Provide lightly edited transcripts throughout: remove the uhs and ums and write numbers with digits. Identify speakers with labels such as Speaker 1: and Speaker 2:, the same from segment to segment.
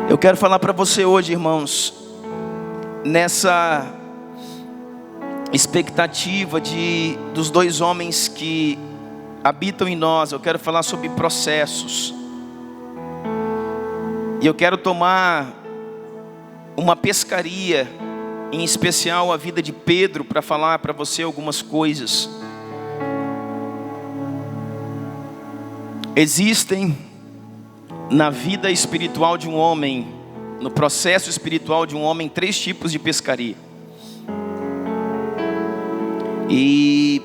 Speaker 1: Eu quero falar para você hoje, irmãos, nessa expectativa dos dois homens que habitam em nós. Eu quero falar sobre processos. E eu quero tomar uma pescaria, em especial a vida de Pedro, para falar para você algumas coisas. Existem na vida espiritual de um homem, no processo espiritual de um homem, 3 tipos de pescaria. E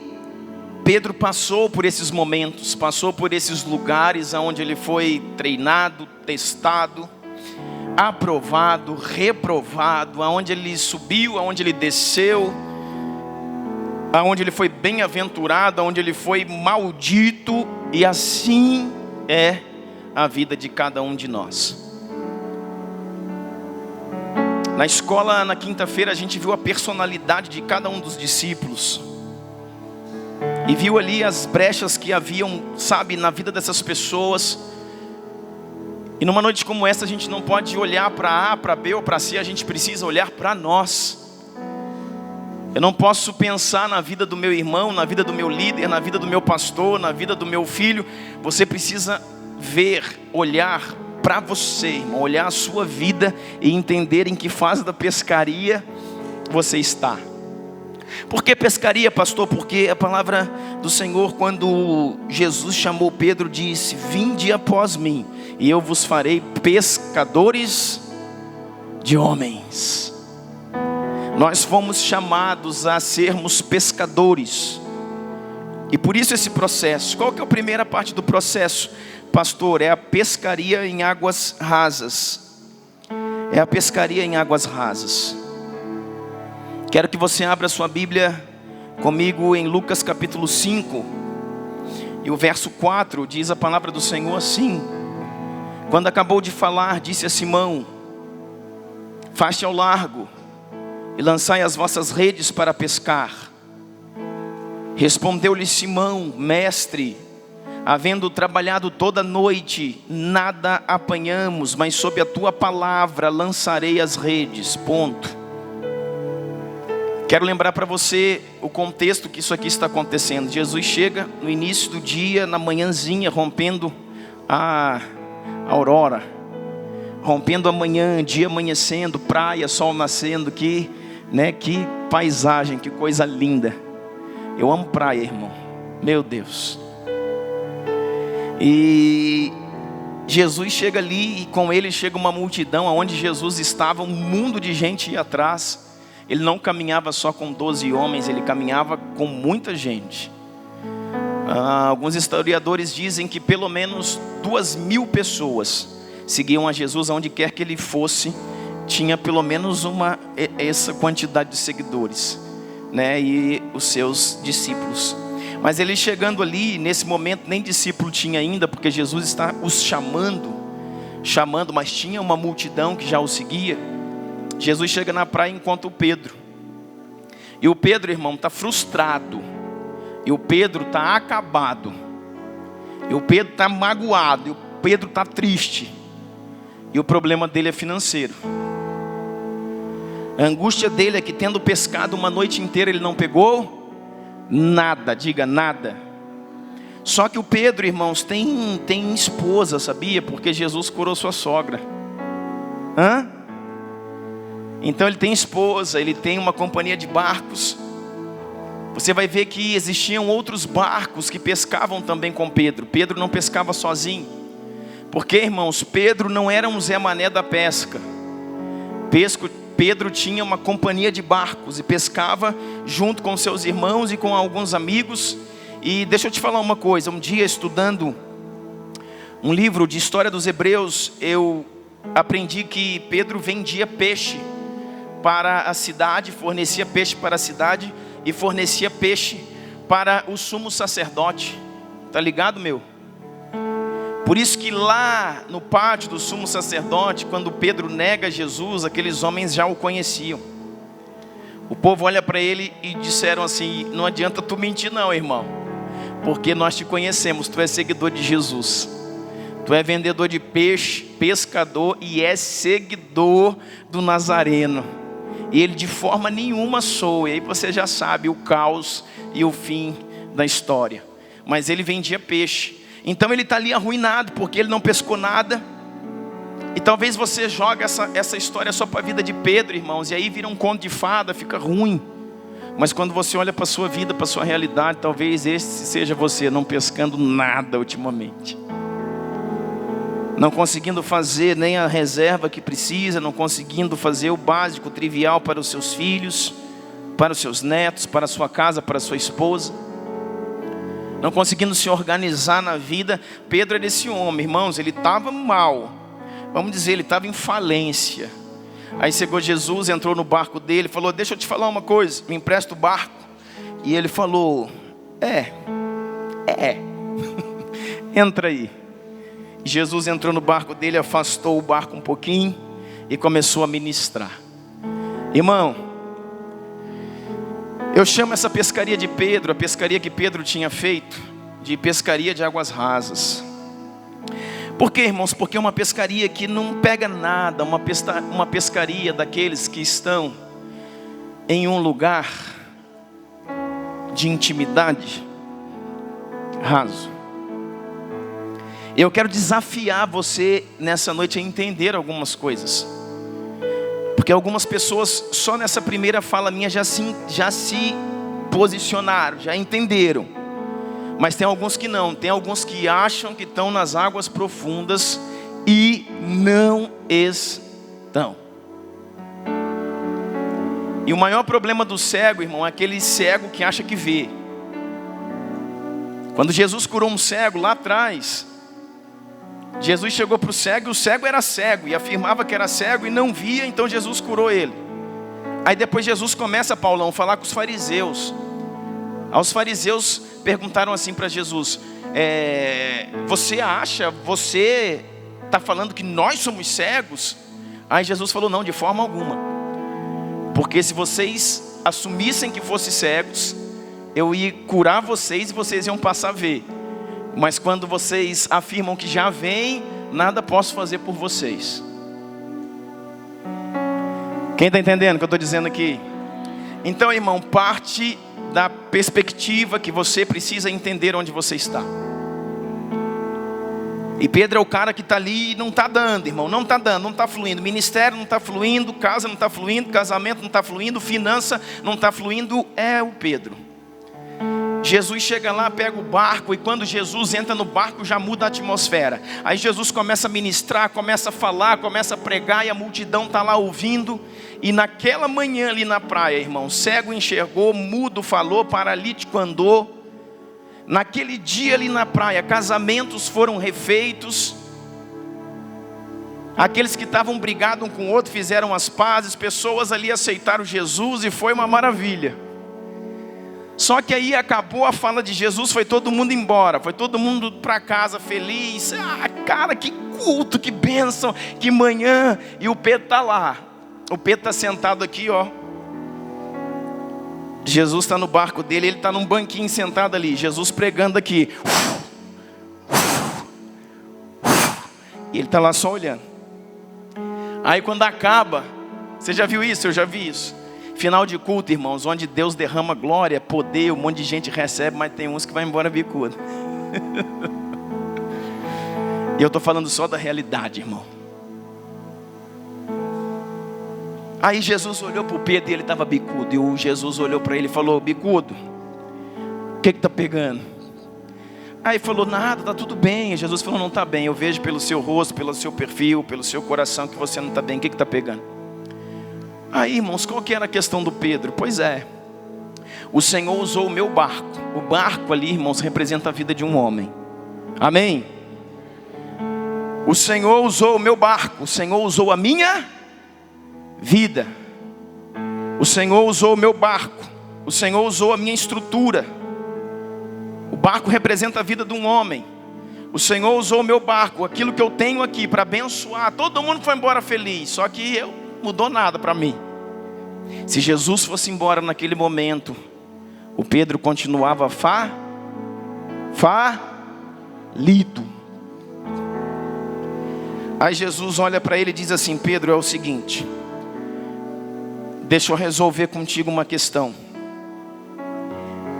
Speaker 1: Pedro passou por esses momentos, passou por esses lugares onde ele foi treinado, testado, aprovado, reprovado, aonde ele subiu, aonde ele desceu, aonde ele foi bem-aventurado, aonde ele foi maldito, e assim é a vida de cada um de nós. Na escola, na quinta-feira, a gente viu a personalidade de cada um dos discípulos e viu ali as brechas que haviam, sabe, na vida dessas pessoas. E numa noite como essa, a gente não pode olhar para A, para B ou para C, a gente precisa olhar para nós. Eu não posso pensar na vida do meu irmão, na vida do meu líder, na vida do meu pastor, na vida do meu filho. Você precisa ver, olhar para você, irmão, olhar a sua vida e entender em que fase da pescaria você está. Por que pescaria, pastor? Porque a palavra do Senhor, quando Jesus chamou Pedro, disse: vinde após mim, e eu vos farei pescadores de homens. Nós fomos chamados a sermos pescadores. E por isso esse processo. Qual que é a primeira parte do processo, pastor? É a pescaria em águas rasas. É a pescaria em águas rasas. Quero que você abra sua Bíblia comigo em Lucas capítulo 5. E o verso 4 diz a palavra do Senhor assim: quando acabou de falar, disse a Simão: faste ao largo e lançai as vossas redes para pescar. Respondeu-lhe Simão: mestre, havendo trabalhado toda a noite, nada apanhamos, mas sob a tua palavra lançarei as redes. Ponto. Quero lembrar para você o contexto que isso aqui está acontecendo. Jesus chega no início do dia, na manhãzinha, rompendo a aurora, rompendo a manhã, dia amanhecendo, praia, sol nascendo. Que paisagem, que coisa linda. Eu amo praia, irmão. Meu Deus. E Jesus chega ali, e com ele chega uma multidão. Aonde Jesus estava, um mundo de gente ia atrás. Ele não caminhava só com 12 homens, ele caminhava com muita gente. Alguns historiadores dizem que pelo menos 2.000 pessoas seguiam a Jesus. Aonde quer que ele fosse, tinha pelo menos essa quantidade de seguidores, né? E os seus discípulos. Mas ele chegando ali, nesse momento nem discípulo tinha ainda, porque Jesus está os chamando, mas tinha uma multidão que já o seguia. Jesus chega na praia e encontra o Pedro. E o Pedro, irmão, está frustrado. E o Pedro está acabado. E o Pedro está magoado. E o Pedro está triste. E o problema dele é financeiro. A angústia dele é que, tendo pescado uma noite inteira, ele não pegou nada. Diga nada. Só que o Pedro, irmãos, tem esposa, sabia? Porque Jesus curou sua sogra. Então ele tem esposa, ele tem uma companhia de barcos. Você vai ver que existiam outros barcos que pescavam também com Pedro. Pedro não pescava sozinho. Porque, irmãos, Pedro não era um Zé Mané da pesca. Pedro tinha uma companhia de barcos e pescava junto com seus irmãos e com alguns amigos. E deixa eu te falar uma coisa. Um dia, estudando um livro de história dos Hebreus, eu aprendi que Pedro vendia peixe para a cidade, fornecia peixe para a cidade e fornecia peixe para o sumo sacerdote. Tá ligado, meu? Por isso que lá no pátio do sumo sacerdote, quando Pedro nega Jesus, aqueles homens já o conheciam. O povo olha para ele e disseram assim: não adianta tu mentir não, irmão, porque nós te conhecemos, tu és seguidor de Jesus. Tu é vendedor de peixe, pescador e é seguidor do Nazareno. E ele de forma nenhuma soa. E aí você já sabe o caos e o fim da história. Mas ele vendia peixe. Então ele está ali arruinado porque ele não pescou nada. E talvez você jogue essa história só para a vida de Pedro, irmãos. E aí vira um conto de fada, fica ruim. Mas quando você olha para a sua vida, para a sua realidade, talvez esse seja você, não pescando nada ultimamente. Não conseguindo fazer nem a reserva que precisa, não conseguindo fazer o básico, o trivial para os seus filhos, para os seus netos, para a sua casa, para a sua esposa. Não conseguindo se organizar na vida. Pedro era esse homem, irmãos, ele estava mal. Vamos dizer, ele estava em falência. Aí chegou Jesus, entrou no barco dele, falou: deixa eu te falar uma coisa, me empresta o barco. E ele falou: entra aí. Jesus entrou no barco dele, afastou o barco um pouquinho e começou a ministrar. Irmão, eu chamo essa pescaria de Pedro, a pescaria que Pedro tinha feito, de pescaria de águas rasas. Por quê, irmãos? Porque é uma pescaria que não pega nada, uma pescaria daqueles que estão em um lugar de intimidade raso. Eu quero desafiar você nessa noite a entender algumas coisas. Porque algumas pessoas só nessa primeira fala minha já se posicionaram, já entenderam. Mas tem alguns que não, tem alguns que acham que estão nas águas profundas e não estão. E o maior problema do cego, irmão, é aquele cego que acha que vê. Quando Jesus curou um cego lá atrás, Jesus chegou para o cego e o cego era cego e afirmava que era cego e não via, então Jesus curou ele. Aí depois Jesus começa, Paulão, a falar com os fariseus. Os fariseus perguntaram assim para Jesus: você está falando que nós somos cegos? Aí Jesus falou: não, de forma alguma. Porque se vocês assumissem que fossem cegos, eu ia curar vocês e vocês iam passar a ver. Mas quando vocês afirmam que já vêm, nada posso fazer por vocês. Quem está entendendo o que eu estou dizendo aqui? Então, irmão, parte da perspectiva que você precisa entender onde você está. E Pedro é o cara que está ali e não está dando, irmão, não está dando, não está fluindo. Ministério não está fluindo, casa não está fluindo, casamento não está fluindo, finança não está fluindo, é o Pedro. Jesus chega lá, pega o barco, e quando Jesus entra no barco já muda a atmosfera. Aí Jesus começa a ministrar, começa a falar, começa a pregar, e a multidão está lá ouvindo. E naquela manhã ali na praia, irmão, cego enxergou, mudo falou, paralítico andou. Naquele dia ali na praia, casamentos foram refeitos. Aqueles que estavam brigados um com o outro fizeram as pazes, pessoas ali aceitaram Jesus e foi uma maravilha. Só que aí acabou a fala de Jesus, foi todo mundo embora, foi todo mundo para casa feliz. Cara, que culto, que bênção, que manhã. E o Pedro está lá, o Pedro está sentado aqui, ó. Jesus está no barco dele, ele está num banquinho sentado ali, Jesus pregando aqui. E ele está lá só olhando. Aí quando acaba, você já viu isso? Eu já vi isso. Final de culto, irmãos, onde Deus derrama glória, poder, um monte de gente recebe, mas tem uns que vai embora bicudo. E eu estou falando só da realidade, irmão. Aí Jesus olhou para o Pedro e ele estava bicudo. E o Jesus olhou para ele e falou: bicudo, o que está pegando? Aí falou: nada, está tudo bem. E Jesus falou: não está bem, eu vejo pelo seu rosto, pelo seu perfil, pelo seu coração que você não está bem. O que está pegando? Aí, irmãos, qual que era a questão do Pedro? Pois é, o Senhor usou o meu barco. O barco ali, irmãos, representa a vida de um homem. Amém? O Senhor usou o meu barco. O Senhor usou a minha vida. O Senhor usou o meu barco. O Senhor usou a minha estrutura. O barco representa a vida de um homem. O Senhor usou o meu barco, aquilo que eu tenho aqui para abençoar. Todo mundo foi embora feliz, só que mudou nada para mim. Se Jesus fosse embora naquele momento, o Pedro continuava falido. Aí Jesus olha para ele e diz assim: Pedro, é o seguinte, deixa eu resolver contigo uma questão.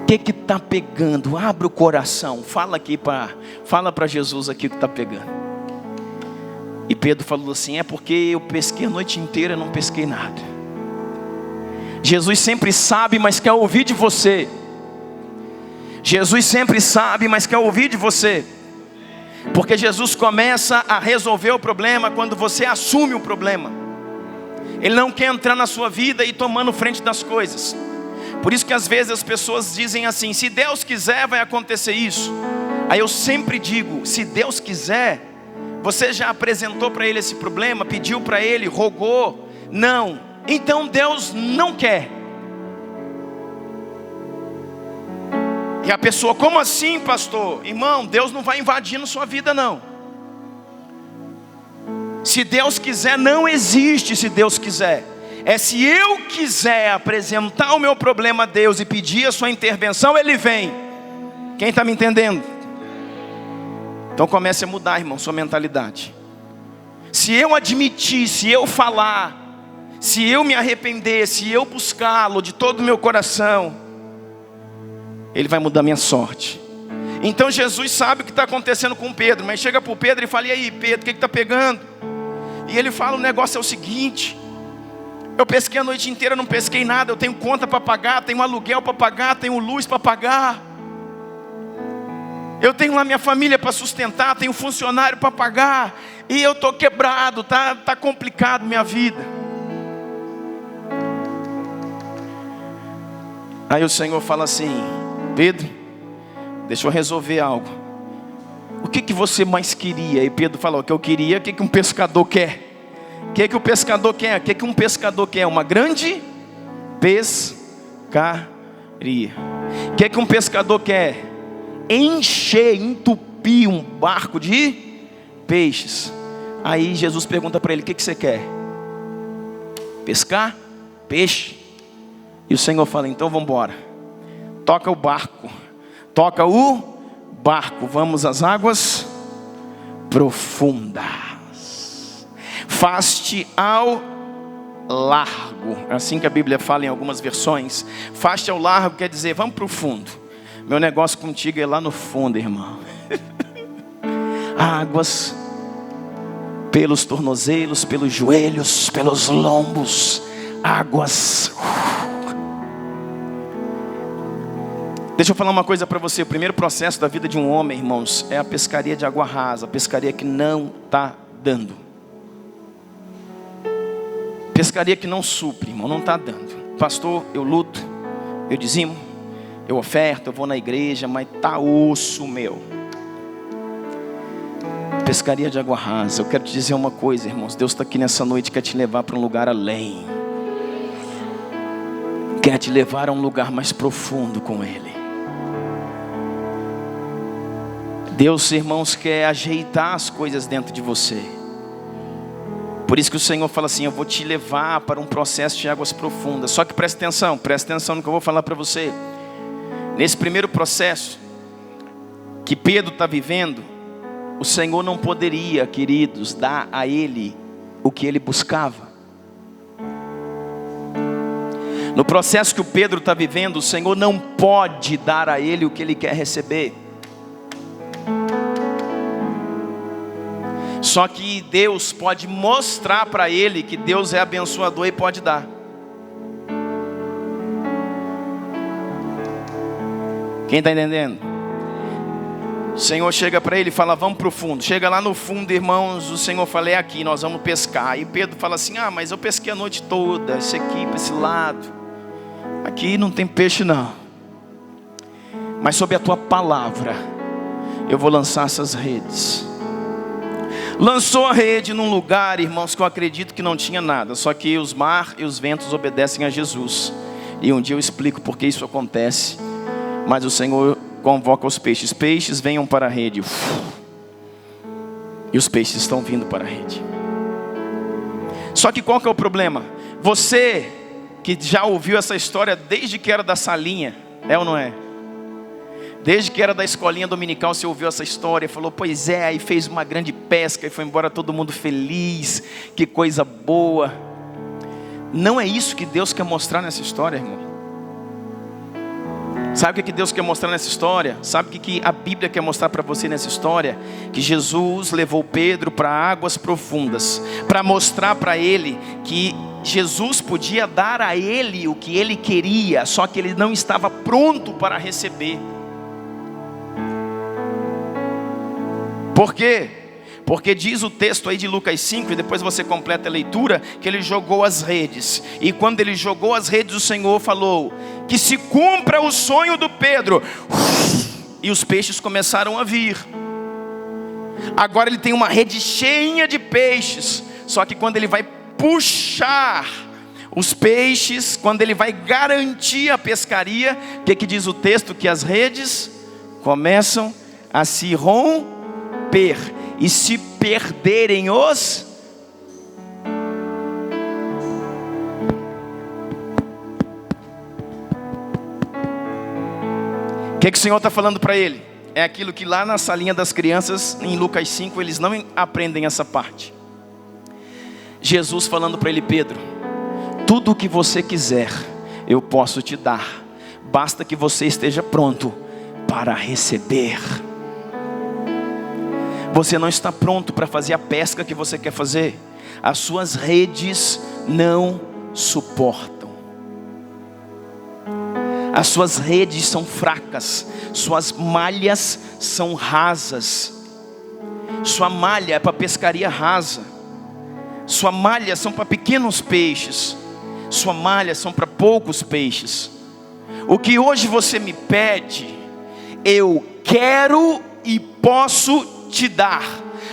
Speaker 1: O que está pegando? Abre o coração, fala para Jesus aqui o que está pegando. E Pedro falou assim: é porque eu pesquei a noite inteira e não pesquei nada. Jesus sempre sabe, mas quer ouvir de você. Jesus sempre sabe, mas quer ouvir de você. Porque Jesus começa a resolver o problema quando você assume o problema. Ele não quer entrar na sua vida e tomando frente das coisas. Por isso que às vezes as pessoas dizem assim: se Deus quiser vai acontecer isso. Aí eu sempre digo: se Deus quiser, você já apresentou para Ele esse problema, pediu para Ele, rogou? Não, então Deus não quer. E a pessoa: como assim, pastor? Irmão, Deus não vai invadindo sua vida não. Se Deus quiser, não existe se Deus quiser. É se eu quiser apresentar o meu problema a Deus e pedir a sua intervenção, Ele vem. Quem está me entendendo? Então comece a mudar, irmão, sua mentalidade. Se eu admitir, se eu falar, se eu me arrepender, se eu buscá-lo de todo o meu coração, Ele vai mudar minha sorte. Então Jesus sabe o que está acontecendo com Pedro, mas chega para o Pedro e fala: e aí Pedro, o que está pegando? E ele fala: o negócio é o seguinte, eu pesquei a noite inteira, não pesquei nada. Eu tenho conta para pagar, tenho aluguel para pagar, tenho luz para pagar. Eu tenho lá minha família para sustentar, tenho funcionário para pagar. E eu estou quebrado, tá complicado minha vida. Aí o Senhor fala assim: Pedro, deixa eu resolver algo. O que você mais queria? E Pedro falou: o que eu queria, o que um pescador quer? O que o pescador quer? O que um pescador quer? Uma grande pescaria. O que um pescador quer? Encher, entupir um barco de peixes. Aí Jesus pergunta para ele: o que você quer? Pescar? Peixe. E o Senhor fala: então vamos embora. Toca o barco. Toca o barco. Vamos às águas profundas. Faz-te ao largo. É assim que a Bíblia fala em algumas versões. Faz-te ao largo quer dizer: vamos para o fundo. Meu negócio contigo é lá no fundo, irmão. Águas pelos tornozelos, pelos joelhos, pelos lombos. Águas. Deixa eu falar uma coisa para você. O primeiro processo da vida de um homem, irmãos, é a pescaria de água rasa. A pescaria que não está dando. Pescaria que não supre, irmão, não está dando. Pastor, eu luto, eu dizimo, eu oferto, eu vou na igreja, mas tá osso meu. Pescaria de água rasa. Eu quero te dizer uma coisa, irmãos. Deus está aqui nessa noite, quer te levar para um lugar além. Quer te levar a um lugar mais profundo com Ele. Deus, irmãos, quer ajeitar as coisas dentro de você. Por isso que o Senhor fala assim: eu vou te levar para um processo de águas profundas. Só que presta atenção no que eu vou falar para você. Nesse primeiro processo que Pedro está vivendo, o Senhor não poderia, queridos, dar a ele o que ele buscava. No processo que o Pedro está vivendo, o Senhor não pode dar a ele o que ele quer receber. Só que Deus pode mostrar para ele que Deus é abençoador e pode dar. Quem está entendendo? O Senhor chega para ele e fala: vamos para o fundo. Chega lá no fundo, irmãos, o Senhor fala: é aqui, nós vamos pescar. E Pedro fala assim: ah, mas eu pesquei a noite toda, esse aqui para esse lado. Aqui não tem peixe não. Mas sob a tua palavra eu vou lançar essas redes. Lançou a rede num lugar, irmãos, que eu acredito que não tinha nada. Só que os mar e os ventos obedecem a Jesus. E um dia eu explico por que isso acontece. Mas o Senhor convoca os peixes: peixes, venham para a rede. E os peixes estão vindo para a rede. Só que qual que é o problema? Você que já ouviu essa história desde que era da salinha, é ou não é? Desde que era da escolinha dominical, você ouviu essa história, falou, pois é, aí fez uma grande pesca e foi embora todo mundo feliz, que coisa boa. Não é isso que Deus quer mostrar nessa história, irmão. Sabe o que Deus quer mostrar nessa história? Sabe o que a Bíblia quer mostrar para você nessa história? Que Jesus levou Pedro para águas profundas, para mostrar para ele que Jesus podia dar a ele o que ele queria, só que ele não estava pronto para receber. Por quê? Porque diz o texto aí de Lucas 5, e depois você completa a leitura, que ele jogou as redes. E quando ele jogou as redes, o Senhor falou, que se cumpra o sonho do Pedro. E os peixes começaram a vir. Agora ele tem uma rede cheia de peixes. Só que quando ele vai puxar os peixes, quando ele vai garantir a pescaria, o que diz o texto? Que as redes começam a se romper e se perderem os... O que o Senhor está falando para ele? É aquilo que lá na salinha das crianças, em Lucas 5, eles não aprendem essa parte. Jesus falando para ele, Pedro, tudo o que você quiser, eu posso te dar. Basta que você esteja pronto para receber. Você não está pronto para fazer a pesca que você quer fazer. As suas redes não suportam. As suas redes são fracas. Suas malhas são rasas. Sua malha é para pescaria rasa. Sua malha são para pequenos peixes. Sua malha são para poucos peixes. O que hoje você me pede, eu quero e posso te dar,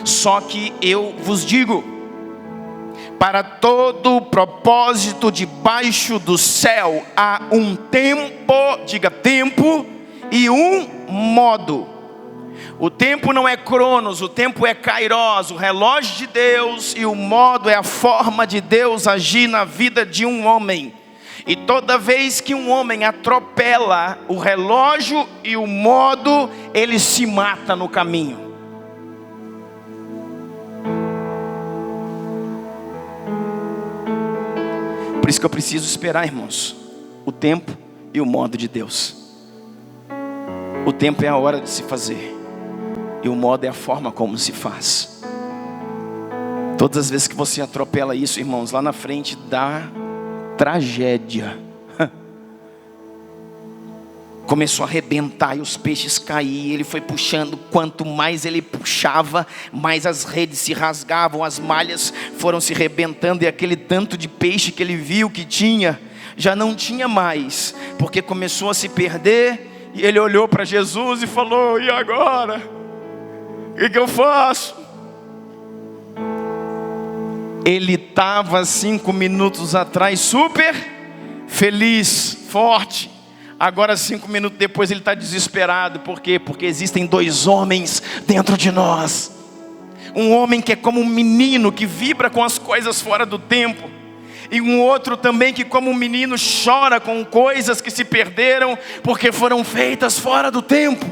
Speaker 1: só que eu vos digo, para todo propósito debaixo do céu, há um tempo, diga tempo, e um modo. O tempo não é Cronos, o tempo é Kairos, o relógio de Deus, e o modo é a forma de Deus agir na vida de um homem. E toda vez que um homem atropela o relógio e o modo, ele se mata no caminho. Por isso que eu preciso esperar, irmãos, o tempo e o modo de Deus. O tempo é a hora de se fazer, e o modo é a forma como se faz. Todas as vezes que você atropela isso, irmãos, lá na frente dá tragédia. Começou a arrebentar e os peixes caíam. Ele foi puxando, quanto mais ele puxava, mais as redes se rasgavam, as malhas foram se arrebentando, e aquele tanto de peixe que ele viu que tinha, já não tinha mais, porque começou a se perder. E ele olhou para Jesus e falou, e agora? O que eu faço? Ele estava 5 minutos atrás super feliz, forte. Agora 5 minutos depois ele está desesperado. Por quê? Porque existem 2 homens dentro de nós. Um homem que é como um menino, que vibra com as coisas fora do tempo. E um outro também que, como um menino, chora com coisas que se perderam porque foram feitas fora do tempo.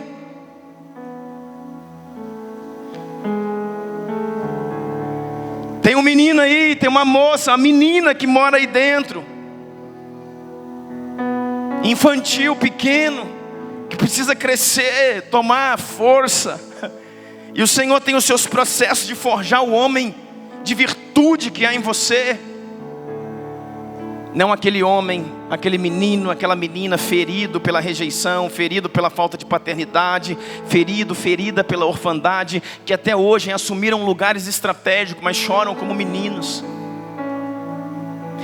Speaker 1: Tem um menino aí, tem uma moça, uma menina que mora aí dentro, infantil, pequeno, que precisa crescer, tomar força. E o Senhor tem os seus processos de forjar o homem de virtude que há em você. Não aquele homem, aquele menino, aquela menina ferido pela rejeição, ferido pela falta de paternidade, ferida pela orfandade, que até hoje assumiram lugares estratégicos, mas choram como meninos.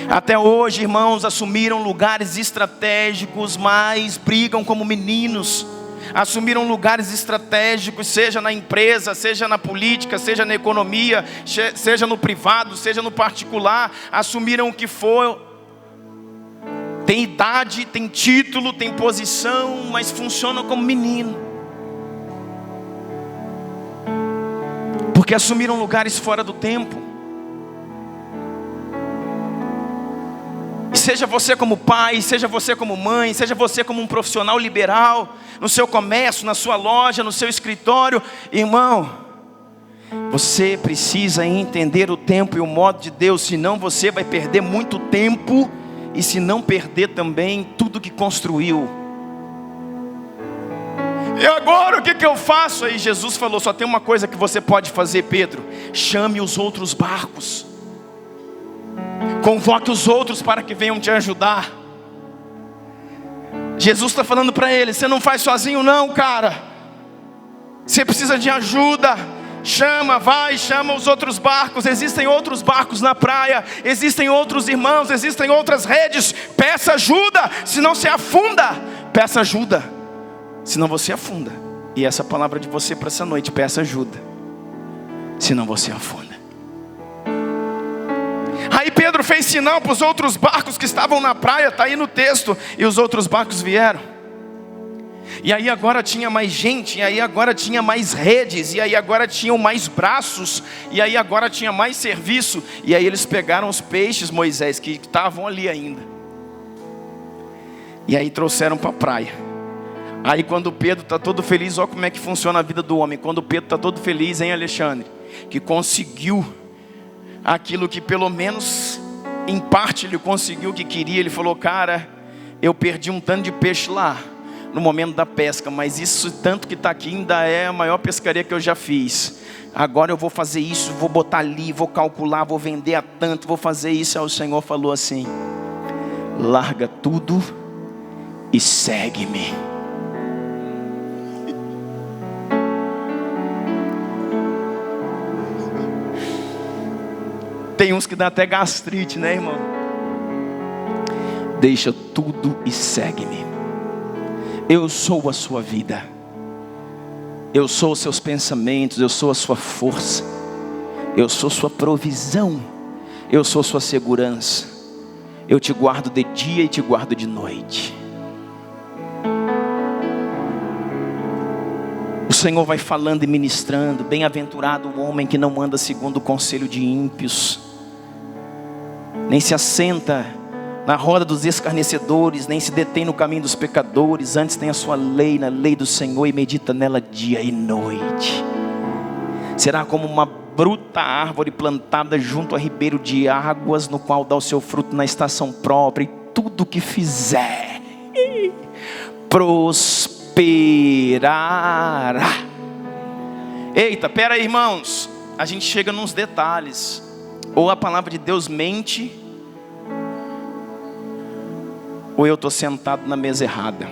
Speaker 1: Até hoje, irmãos, assumiram lugares estratégicos, mas brigam como meninos. Assumiram lugares estratégicos, seja na empresa, seja na política, seja na economia, seja no privado, seja no particular. Assumiram o que for. Tem idade, tem título, tem posição, mas funcionam como menino. Porque assumiram lugares fora do tempo. seja você como pai, seja você como mãe, seja você como um profissional liberal, no seu comércio, na sua loja, no seu escritório, irmão, você precisa entender o tempo e o modo de Deus, senão você vai perder muito tempo, e se não perder também tudo que construiu. E agora o que eu faço? Aí Jesus falou, só tem uma coisa que você pode fazer, Pedro: chame os outros barcos, convoque os outros para que venham te ajudar. Jesus está falando para ele, você não faz sozinho não, cara, você precisa de ajuda. Chama os outros barcos. Existem outros barcos na praia, existem outros irmãos, existem outras redes. Peça ajuda, senão você afunda. Peça ajuda, senão você afunda. E essa palavra de você para essa noite: peça ajuda, senão você afunda. Aí Pedro fez sinal para os outros barcos que estavam na praia, está aí no texto. E os outros barcos vieram. E aí agora tinha mais gente, e aí agora tinha mais redes, e aí agora tinham mais braços, e aí agora tinha mais serviço. E aí eles pegaram os peixes, Moisés, que estavam ali ainda, e aí trouxeram para a praia. Aí quando Pedro está todo feliz, olha como é que funciona a vida do homem. Quando Pedro está todo feliz, hein, Alexandre? Que conseguiu aquilo que pelo menos em parte ele conseguiu o que queria. Ele falou, cara, eu perdi um tanto de peixe lá no momento da pesca, mas isso tanto que está aqui ainda é a maior pescaria que eu já fiz. Agora eu vou fazer isso, vou botar ali, vou calcular, vou vender a tanto, vou fazer isso. Aí o Senhor falou assim: larga tudo e segue-me. Tem uns que dá até gastrite, né, irmão? Deixa tudo e segue-me. Eu sou a sua vida, eu sou os seus pensamentos, eu sou a sua força, eu sou sua provisão, eu sou sua segurança. Eu te guardo de dia e te guardo de noite. O Senhor vai falando e ministrando: bem-aventurado o homem que não anda segundo o conselho de ímpios, nem se assenta na roda dos escarnecedores, nem se detém no caminho dos pecadores. Antes tem a sua lei na lei do Senhor, e medita nela dia e noite. Será como uma bruta árvore plantada junto a ribeiro de águas, no qual dá o seu fruto na estação própria, e tudo que fizer prosperará. Eita, pera aí, irmãos, a gente chega nos detalhes. Ou a palavra de Deus mente, ou eu estou sentado na mesa errada.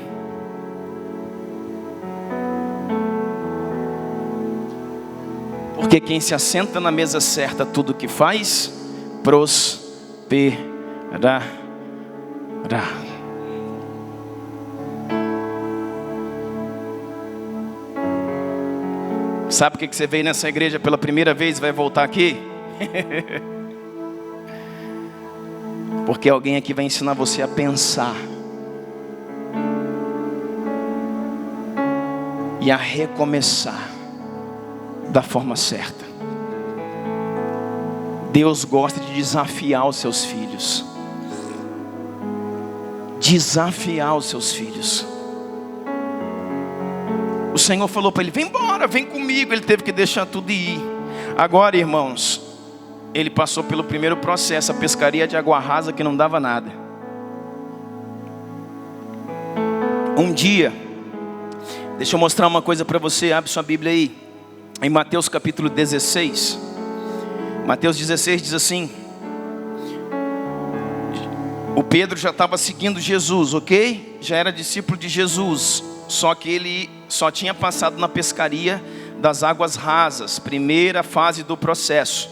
Speaker 1: Porque quem se assenta na mesa certa, tudo que faz prosperará. Sabe o que você veio nessa igreja pela primeira vez e vai voltar aqui? Porque alguém aqui vai ensinar você a pensar e a recomeçar da forma certa. Deus gosta de desafiar os seus filhos. Desafiar os seus filhos. O Senhor falou para ele: vem embora, vem comigo. Ele teve que deixar tudo e ir. Agora, irmãos, ele passou pelo primeiro processo, a pescaria de água rasa que não dava nada. Um dia, deixa eu mostrar uma coisa para você. Abre sua Bíblia aí, em Mateus capítulo 16. Mateus 16 diz assim: o Pedro já estava seguindo Jesus, ok? Já era discípulo de Jesus. Só que ele só tinha passado na pescaria das águas rasas, primeira fase do processo.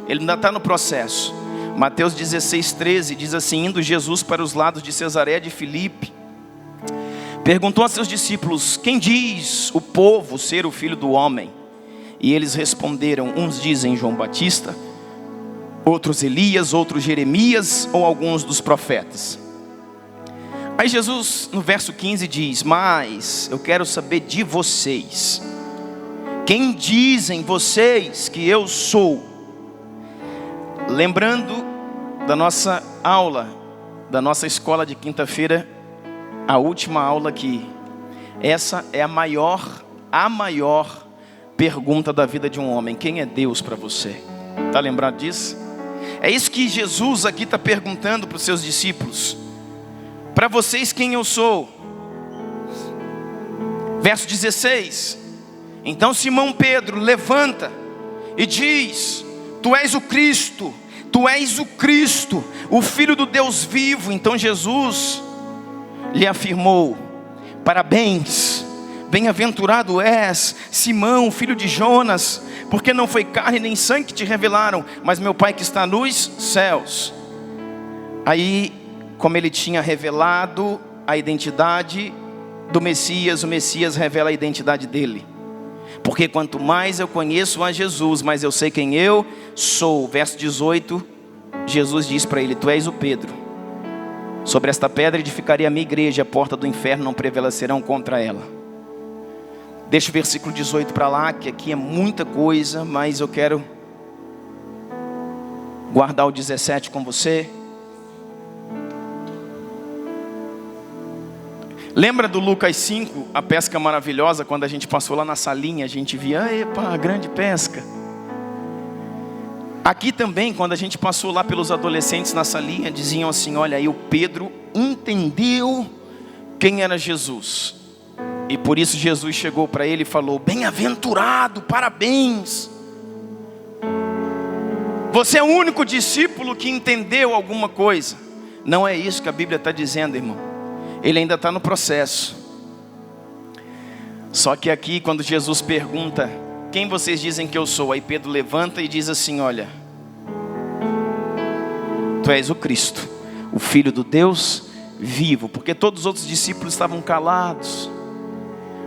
Speaker 1: Ele ainda está no processo. Mateus 16:13 diz assim: indo Jesus para os lados de Cesareia de Filipe, perguntou a seus discípulos: quem diz o povo ser o Filho do Homem? E eles responderam: uns dizem João Batista, outros Elias, outros Jeremias ou alguns dos profetas. Aí Jesus no verso 15 diz: mas eu quero saber de vocês, quem dizem vocês que eu sou? Lembrando da nossa aula da nossa escola de quinta-feira, a última aula aqui. Essa é a maior pergunta da vida de um homem: quem é Deus para você? Está lembrado disso? É isso que Jesus aqui está perguntando para os seus discípulos. Para vocês, quem eu sou? Verso 16. Então Simão Pedro levanta e diz: tu és o Cristo, tu és o Cristo, o Filho do Deus vivo. Então Jesus lhe afirmou: parabéns, bem-aventurado és, Simão, filho de Jonas, porque não foi carne nem sangue que te revelaram, mas meu Pai que está nos céus. Aí, como ele tinha revelado a identidade do Messias, o Messias revela a identidade dele. Porque quanto mais eu conheço a Jesus, mais eu sei quem eu sou. Verso 18, Jesus diz para ele: tu és o Pedro. Sobre esta pedra edificarei a minha igreja, a porta do inferno não prevalecerão contra ela. Deixa o versículo 18 para lá, que aqui é muita coisa, mas eu quero guardar o 17 com você. Lembra do Lucas 5, a pesca maravilhosa, quando a gente passou lá na salinha, a gente via, epa, grande pesca. Aqui também, quando a gente passou lá pelos adolescentes na salinha, diziam assim: olha aí, o Pedro entendeu quem era Jesus. E por isso Jesus chegou para ele e falou: bem-aventurado, parabéns. Você é o único discípulo que entendeu alguma coisa. Não é isso que a Bíblia está dizendo, irmão. Ele ainda está no processo. Só que aqui, quando Jesus pergunta: quem vocês dizem que eu sou? Aí Pedro levanta e diz assim: olha, tu és o Cristo, o Filho do Deus vivo. Porque todos os outros discípulos estavam calados.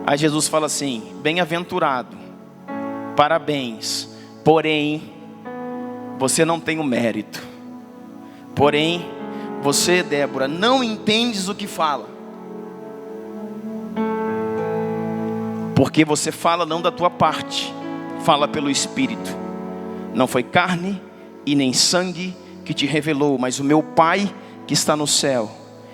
Speaker 1: Aí Jesus fala assim: bem-aventurado, parabéns, porém você não tem o mérito. Porém você, Débora, não entendes o que fala, porque você fala não da tua parte, fala pelo Espírito. Não foi carne e nem sangue que te revelou, mas o meu Pai que está no céu.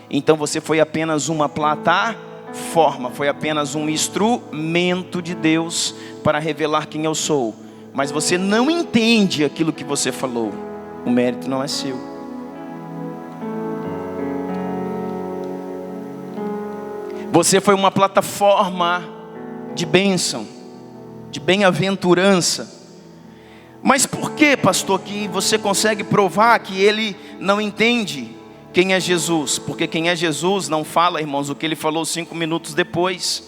Speaker 1: Então você foi apenas uma plataforma, foi apenas um instrumento de Deus para revelar quem eu sou. Mas você não entende aquilo que você falou. O mérito não é seu. Você foi uma plataforma de bênção, de bem-aventurança. Mas por que, pastor, que você consegue provar que ele não entende quem é Jesus? Porque quem é Jesus não fala, irmãos, o que ele falou 5 minutos depois.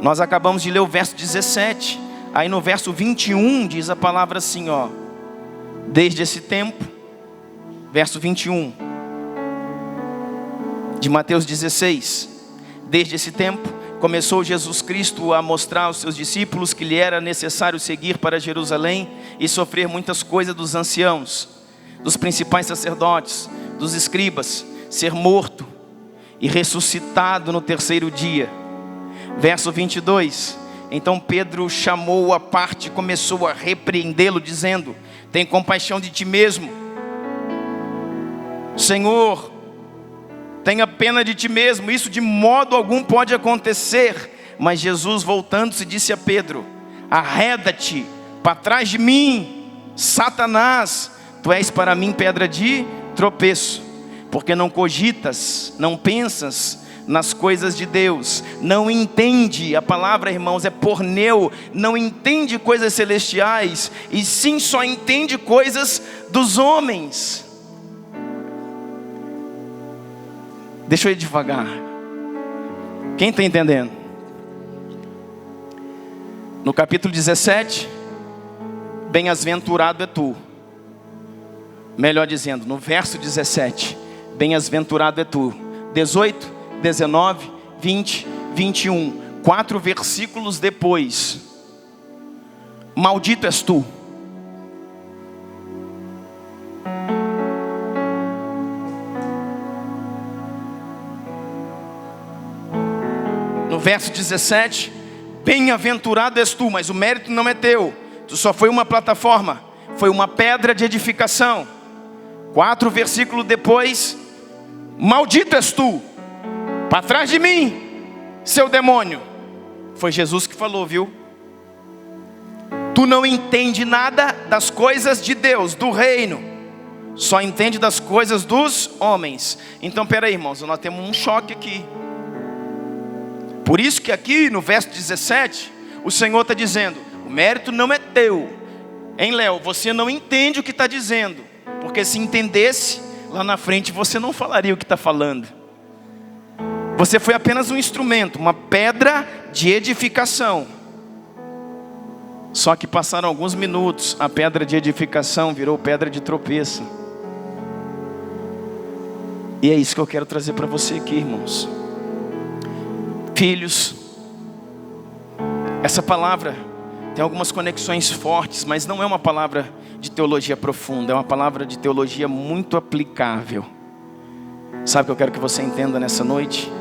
Speaker 1: Nós acabamos de ler o verso 17. Aí no verso 21 diz a palavra assim, ó: desde esse tempo, verso 21 de Mateus 16. Desde esse tempo começou Jesus Cristo a mostrar aos seus discípulos que lhe era necessário seguir para Jerusalém e sofrer muitas coisas dos anciãos, dos principais sacerdotes, dos escribas, ser morto e ressuscitado no terceiro dia. Verso 22. Então Pedro chamou-o à parte e começou a repreendê-lo, dizendo: tem compaixão de ti mesmo, Senhor, tenha pena de ti mesmo, isso de modo algum pode acontecer. Mas Jesus, voltando-se, disse a Pedro: arreda-te para trás de mim, Satanás, tu és para mim pedra de tropeço, porque não cogitas, não pensas nas coisas de Deus, não entende, a palavra, irmãos, é porneu, não entende coisas celestiais, e sim só entende coisas dos homens. Deixa eu ir devagar. Quem está entendendo? No capítulo 17, bem-aventurado é tu. Melhor dizendo, no verso 17, bem-aventurado é tu. 18, 19, 20, 21. 4 versículos depois, maldito és tu. No verso 17, bem-aventurado és tu, mas o mérito não é teu. Tu só foi uma plataforma, foi uma pedra de edificação. 4 versículos depois: maldito és tu, para trás de mim, seu demônio. Foi Jesus que falou, viu? Tu não entende nada das coisas de Deus, do reino, só entende das coisas dos homens. Então peraí, irmãos, nós temos um choque aqui. Por isso que aqui no verso 17, o Senhor está dizendo: o mérito não é teu. Hein, Léo? Você não entende o que está dizendo, porque se entendesse, lá na frente você não falaria o que está falando. Você foi apenas um instrumento, uma pedra de edificação. Só que passaram alguns minutos, a pedra de edificação virou pedra de tropeço. E é isso que eu quero trazer para você aqui, irmãos. Filhos, essa palavra tem algumas conexões fortes, mas não é uma palavra de teologia profunda, é uma palavra de teologia muito aplicável. Sabe o que eu quero que você entenda nessa noite?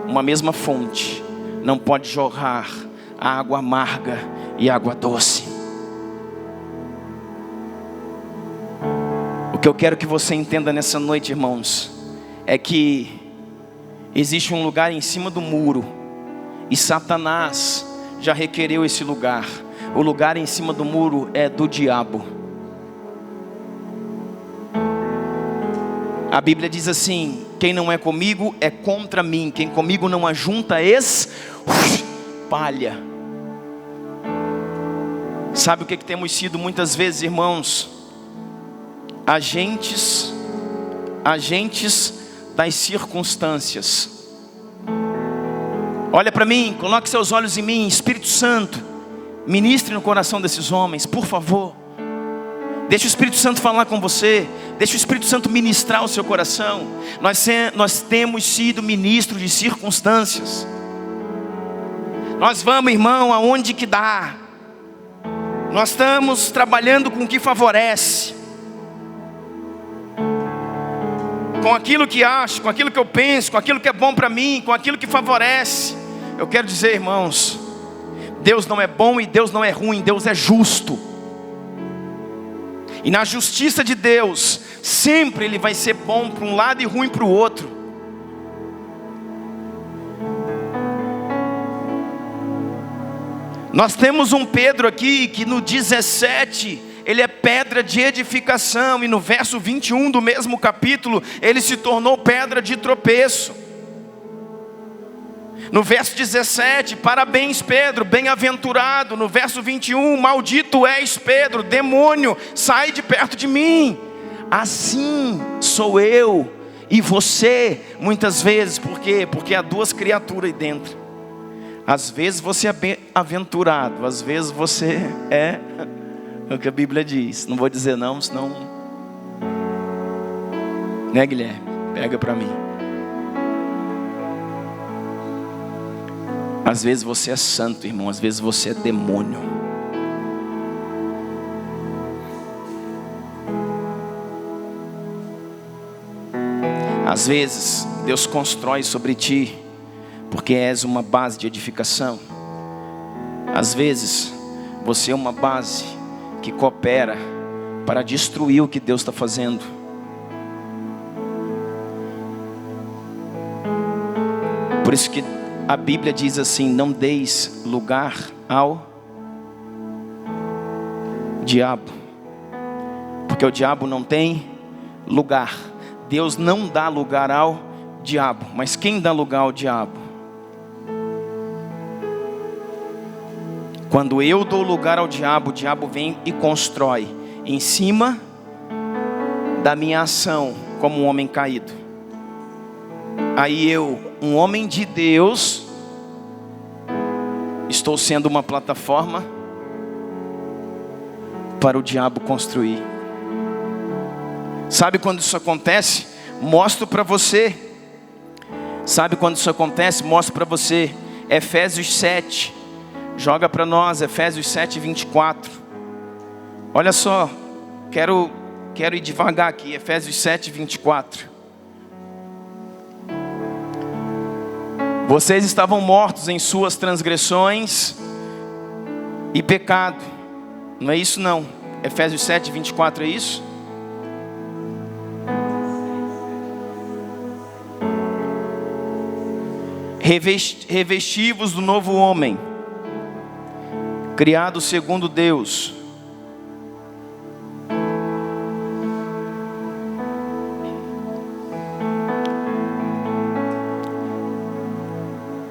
Speaker 1: Uma mesma fonte não pode jorrar água amarga e água doce. O que eu quero que você entenda nessa noite, irmãos, é que existe um lugar em cima do muro, e Satanás já requereu esse lugar. O lugar em cima do muro é do diabo. A Bíblia diz assim: quem não é comigo é contra mim, quem comigo não ajunta espalha. Sabe o que temos sido muitas vezes, irmãos? Agentes das circunstâncias. Olha para mim, coloque seus olhos em mim. Espírito Santo, ministre no coração desses homens, por favor. Deixa o Espírito Santo falar com você. Deixa o Espírito Santo ministrar o seu coração. Nós temos sido ministros de circunstâncias. Nós vamos, irmão, aonde que dá. Nós estamos trabalhando com o que favorece, com aquilo que acho, com aquilo que eu penso, com aquilo que é bom para mim, com aquilo que favorece. Eu quero dizer, irmãos, Deus não é bom e Deus não é ruim, Deus é justo. E na justiça de Deus, sempre Ele vai ser bom para um lado e ruim para o outro. Nós temos um Pedro aqui que no 17, ele é pedra de edificação. E no verso 21 do mesmo capítulo, ele se tornou pedra de tropeço. No verso 17, parabéns Pedro, bem-aventurado. No verso 21, maldito és Pedro, demônio, sai de perto de mim. Assim sou eu e você, muitas vezes. Por quê? Porque há duas criaturas aí dentro. Às vezes você é bem-aventurado, às vezes você é o que a Bíblia diz. Não vou dizer não, senão... Né, Guilherme? Pega para mim. Às vezes você é santo, irmão. Às vezes você é demônio. Às vezes Deus constrói sobre ti porque és uma base de edificação. Às vezes você é uma base que coopera para destruir o que Deus está fazendo. Por isso que a Bíblia diz assim: não deis lugar ao diabo, porque o diabo não tem lugar. Deus não dá lugar ao diabo, mas quem dá lugar ao diabo? Quando eu dou lugar ao diabo, o diabo vem e constrói em cima da minha ação como um homem caído. Aí eu, um homem de Deus, estou sendo uma plataforma para o diabo construir. Sabe quando isso acontece? Mostro para você. Sabe quando isso acontece? Mostro para você. Efésios 7. Joga para nós, Efésios 7, 24. Olha só, quero ir devagar aqui. Efésios 7, 24. Vocês estavam mortos em suas transgressões e pecado. Não é isso não. Efésios 7, 24 é isso? Revesti-vos do novo homem, criado segundo Deus.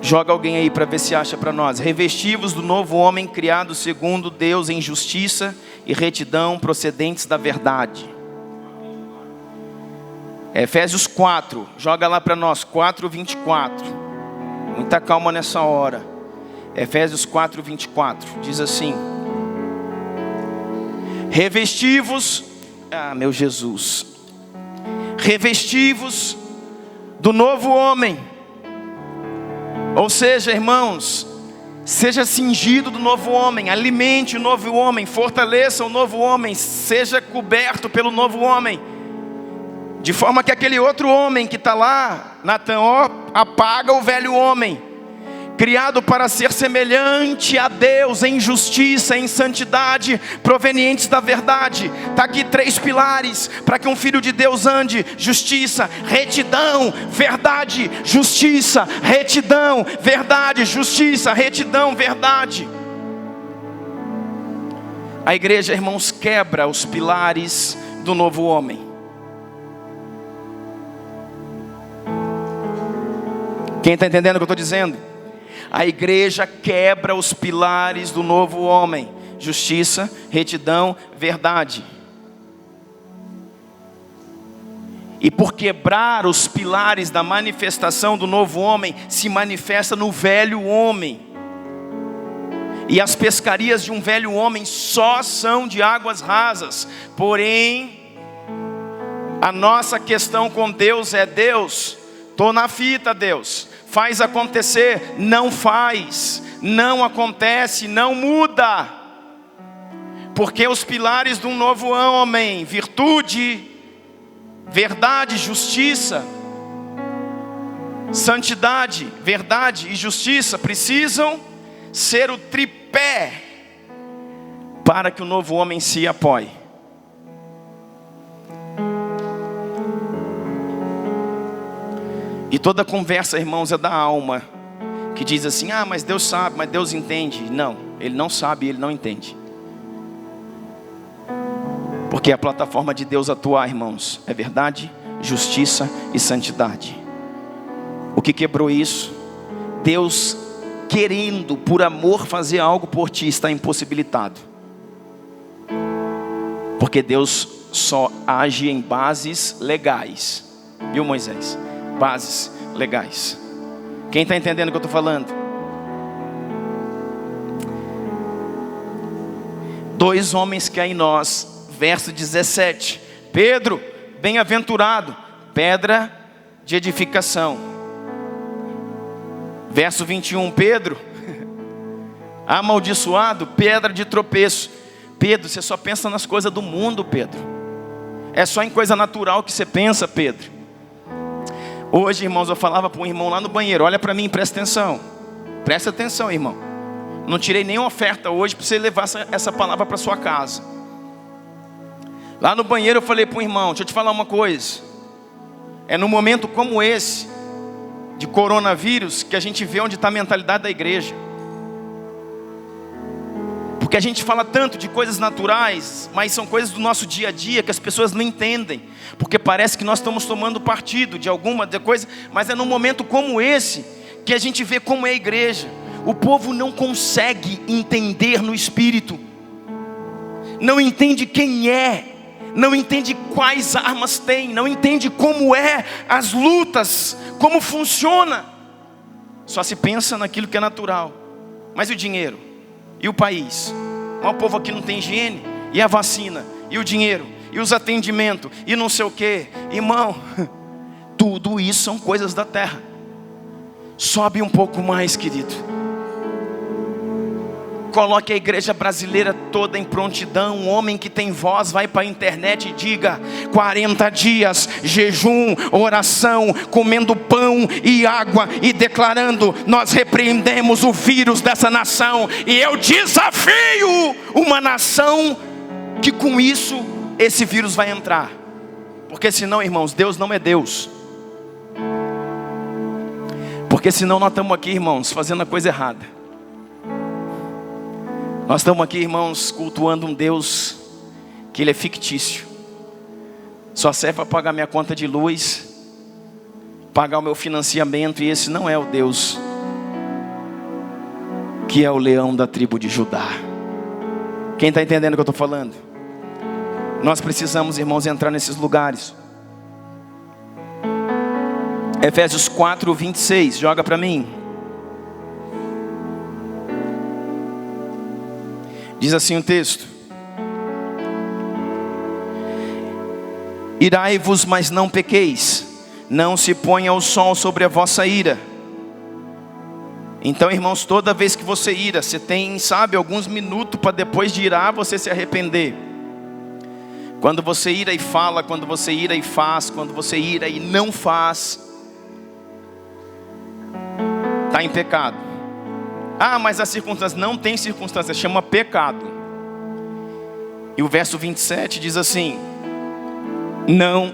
Speaker 1: Joga alguém aí para ver se acha para nós. Revesti-vos do novo homem, criado segundo Deus em justiça e retidão, procedentes da verdade. Efésios 4, joga lá para nós, 4:24. Muita calma nessa hora. Efésios 4:24, diz assim: revesti-vos, meu Jesus, revesti-vos do novo homem. Ou seja, irmãos, seja cingido do novo homem, alimente o novo homem, fortaleça o novo homem, seja coberto pelo novo homem, de forma que aquele outro homem que está lá, Natan, apaga o velho homem, criado para ser semelhante a Deus em justiça, em santidade, provenientes da verdade. Está aqui 3 pilares para que um filho de Deus ande: justiça, retidão, verdade. Justiça, retidão, verdade. Justiça, retidão, verdade. A igreja, irmãos, quebra os pilares do novo homem. Quem está entendendo o que eu estou dizendo? A igreja quebra os pilares do novo homem: justiça, retidão, verdade. E por quebrar os pilares da manifestação do novo homem, se manifesta no velho homem. E as pescarias de um velho homem só são de águas rasas. Porém, a nossa questão com Deus é: Deus, estou na fita, Deus. Faz acontecer, não faz, não acontece, não muda. Porque os pilares de um novo homem, virtude, verdade, justiça, santidade, verdade e justiça, precisam ser o tripé para que o novo homem se apoie. E toda conversa, irmãos, é da alma, que diz assim: mas Deus sabe, mas Deus entende. Não, Ele não sabe, Ele não entende. Porque a plataforma de Deus atuar, irmãos, é verdade, justiça e santidade. O que quebrou isso? Deus querendo, por amor, fazer algo por ti, está impossibilitado. Porque Deus só age em bases legais. Viu, Moisés? Bases legais. Quem está entendendo o que eu estou falando? 2 homens que há em nós. Verso 17. Pedro, bem-aventurado, pedra de edificação. Verso 21. Pedro, amaldiçoado, pedra de tropeço. Pedro, você só pensa nas coisas do mundo, Pedro. É só em coisa natural que você pensa, Pedro. Hoje, irmãos, eu falava para um irmão lá no banheiro: olha para mim, presta atenção. Presta atenção, irmão. Não tirei nenhuma oferta hoje para você levar essa palavra para sua casa. Lá no banheiro eu falei para um irmão: deixa eu te falar uma coisa. É num momento como esse, de coronavírus, que a gente vê onde está a mentalidade da igreja. Porque a gente fala tanto de coisas naturais, mas são coisas do nosso dia a dia que as pessoas não entendem. Porque parece que nós estamos tomando partido de alguma coisa, mas é num momento como esse que a gente vê como é a igreja. O povo não consegue entender no espírito, não entende quem é, não entende quais armas tem, não entende como é as lutas, como funciona. Só se pensa naquilo que é natural. Mas e o dinheiro? E o país? O povo aqui não tem higiene. E a vacina? E o dinheiro? E os atendimentos? E não sei o que. Irmão, tudo isso são coisas da terra. Sobe um pouco mais, querido. Coloque a igreja brasileira toda em prontidão. Um homem que tem voz vai para a internet e diga: 40 dias, jejum, oração, comendo pão e água e declarando: nós repreendemos o vírus dessa nação. E eu desafio uma nação que com isso esse vírus vai entrar. Porque senão, irmãos, Deus não é Deus. Porque senão nós estamos aqui, irmãos, fazendo a coisa errada. Nós estamos aqui, irmãos, cultuando um Deus que Ele é fictício. Só serve para pagar minha conta de luz, pagar o meu financiamento, e esse não é o Deus que é o leão da tribo de Judá. Quem está entendendo o que eu estou falando? Nós precisamos, irmãos, entrar nesses lugares. Efésios 4, 26, joga para mim. Diz assim o texto: irai-vos, mas não pequeis, não se ponha o sol sobre a vossa ira. Então, irmãos, toda vez que você ira, você tem, sabe, alguns minutos para depois de irar, você se arrepender. Quando você ira e fala, quando você ira e faz, quando você ira e não faz, está em pecado. Ah, mas a circunstância, não tem circunstância, chama pecado. E o verso 27 diz assim: não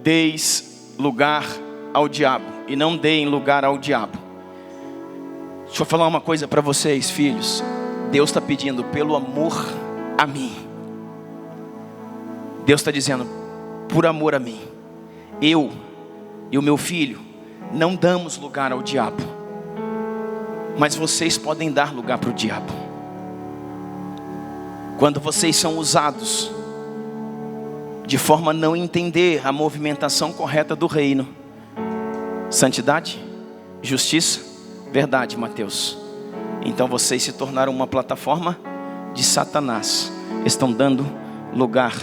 Speaker 1: deis lugar ao diabo. E não deem lugar ao diabo. Deixa eu falar uma coisa para vocês, filhos. Deus está pedindo pelo amor a mim. Deus está dizendo, por amor a mim, eu e o meu filho não damos lugar ao diabo. Mas vocês podem dar lugar para o diabo. Quando vocês são usados de forma a não entender a movimentação correta do reino. Santidade, justiça, verdade, Mateus. Então vocês se tornaram uma plataforma de Satanás. Estão dando lugar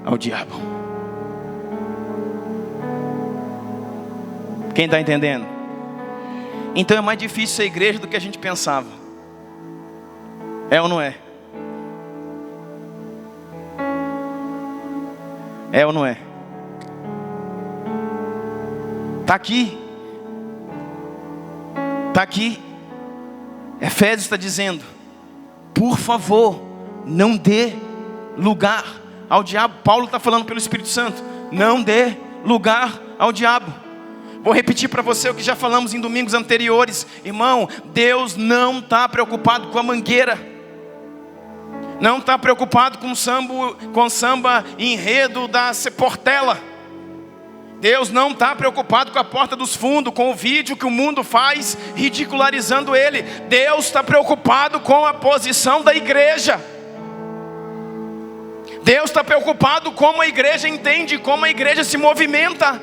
Speaker 1: ao diabo. Quem está entendendo? Então é mais difícil ser igreja do que a gente pensava. É ou não é? É ou não é? Está aqui. Está aqui. Efésios está dizendo, por favor, não dê lugar ao diabo. Paulo está falando pelo Espírito Santo, não dê lugar ao diabo. Vou repetir para você o que já falamos em domingos anteriores. Irmão, Deus não está preocupado com a mangueira. Não está preocupado com samba enredo da Portela. Deus não está preocupado com a porta dos fundos, com o vídeo que o mundo faz ridicularizando Ele. Deus está preocupado com a posição da igreja. Deus está preocupado com como a igreja entende, como a igreja se movimenta,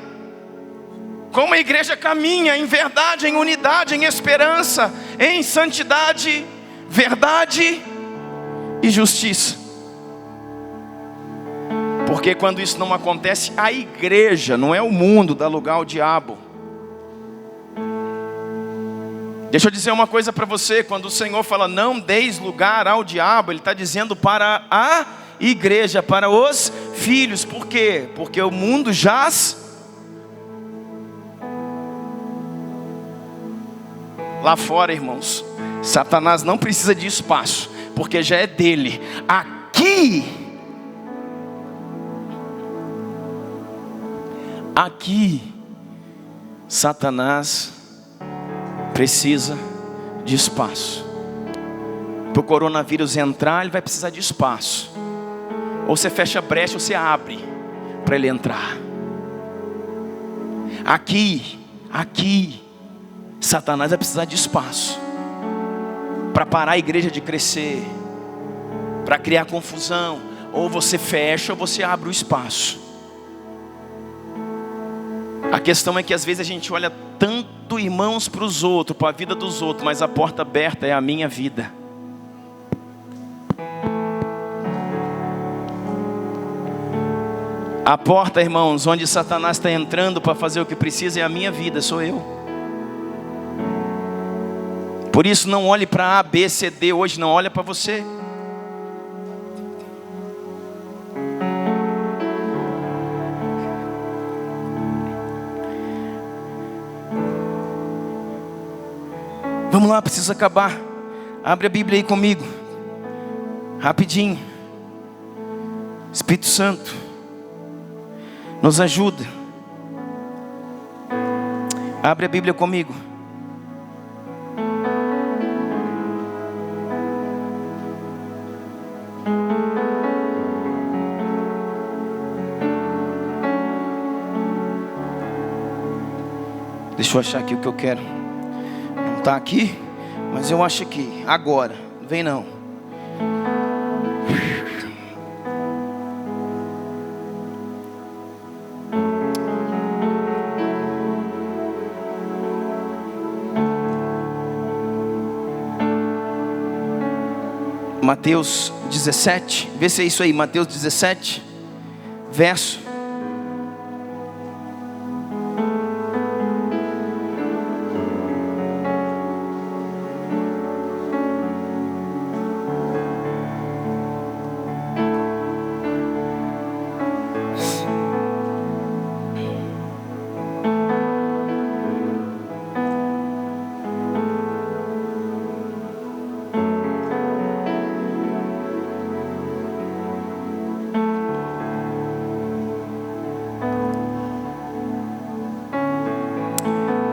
Speaker 1: como a igreja caminha em verdade, em unidade, em esperança, em santidade, verdade e justiça. Porque quando isso não acontece, a igreja, não é o mundo, dá lugar ao diabo. Deixa eu dizer uma coisa para você. Quando o Senhor fala não deis lugar ao diabo, Ele está dizendo para a igreja, para os filhos. Por quê? Porque o mundo jaz lá fora, irmãos. Satanás não precisa de espaço, porque já é dele. Aqui, Satanás precisa de espaço. Para o coronavírus entrar, ele vai precisar de espaço. Ou você fecha a brecha, ou você abre para ele entrar. Aqui, Satanás vai precisar de espaço para parar a igreja de crescer, para criar confusão. Ou você fecha, ou você abre o espaço. A questão é que às vezes a gente olha tanto, irmãos, para os outros, para a vida dos outros, mas a porta aberta é a minha vida. A porta, irmãos, onde Satanás está entrando para fazer o que precisa é a minha vida, sou eu. Por isso não olhe para A, B, C, D hoje, não olha para você. Vamos lá, precisa acabar. Abre a Bíblia aí comigo. Rapidinho. Espírito Santo, nos ajuda. Abre a Bíblia comigo. Deixa eu achar aqui o que eu quero. Não está aqui, mas eu acho aqui. Agora, não vem não. Mateus 17, vê se é isso aí, Mateus 17, verso.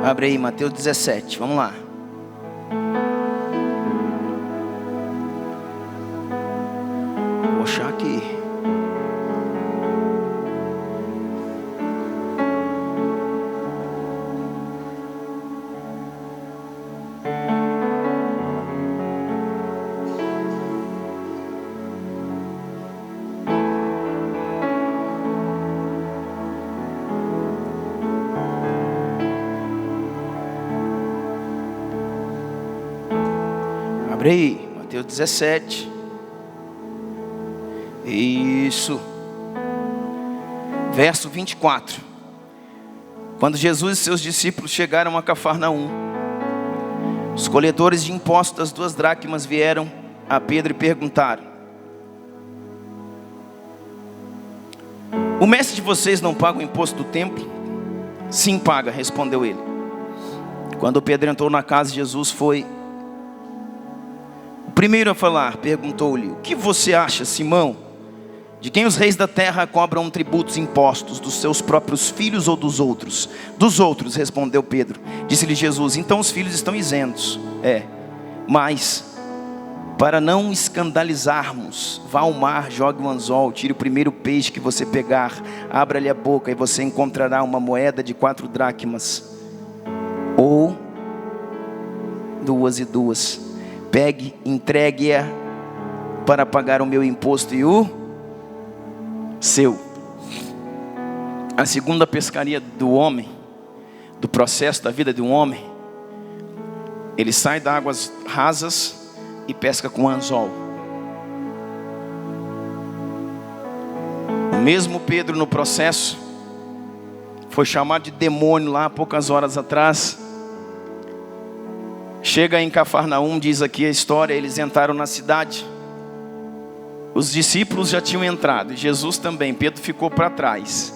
Speaker 1: Abre aí, Mateus 17, vamos lá. Vou achar aqui. Abre aí, Mateus 17. Isso. Verso 24. Quando Jesus e seus discípulos chegaram a Cafarnaum, os colhedores de impostos das 2 dracmas vieram a Pedro e perguntaram: o mestre de vocês não paga o imposto do templo? Sim, paga, respondeu ele. Quando Pedro entrou na casa, Jesus foi o primeiro a falar. Perguntou-lhe: o que você acha, Simão? De quem os reis da terra cobram tributos e impostos? Dos seus próprios filhos ou dos outros? Dos outros, respondeu Pedro. Disse-lhe Jesus: então os filhos estão isentos. Mas para não escandalizarmos, vá ao mar, jogue um anzol, tire o primeiro peixe que você pegar, abra-lhe a boca e você encontrará uma moeda de 4 dracmas, ou 2 e 2. Pegue, entregue-a para pagar o meu imposto e o seu. A segunda pescaria do homem, do processo da vida de um homem, ele sai das águas rasas e pesca com anzol. O mesmo Pedro no processo foi chamado de demônio lá há poucas horas atrás. Chega em Cafarnaum, diz aqui a história, eles entraram na cidade. Os discípulos já tinham entrado, Jesus também. Pedro ficou para trás.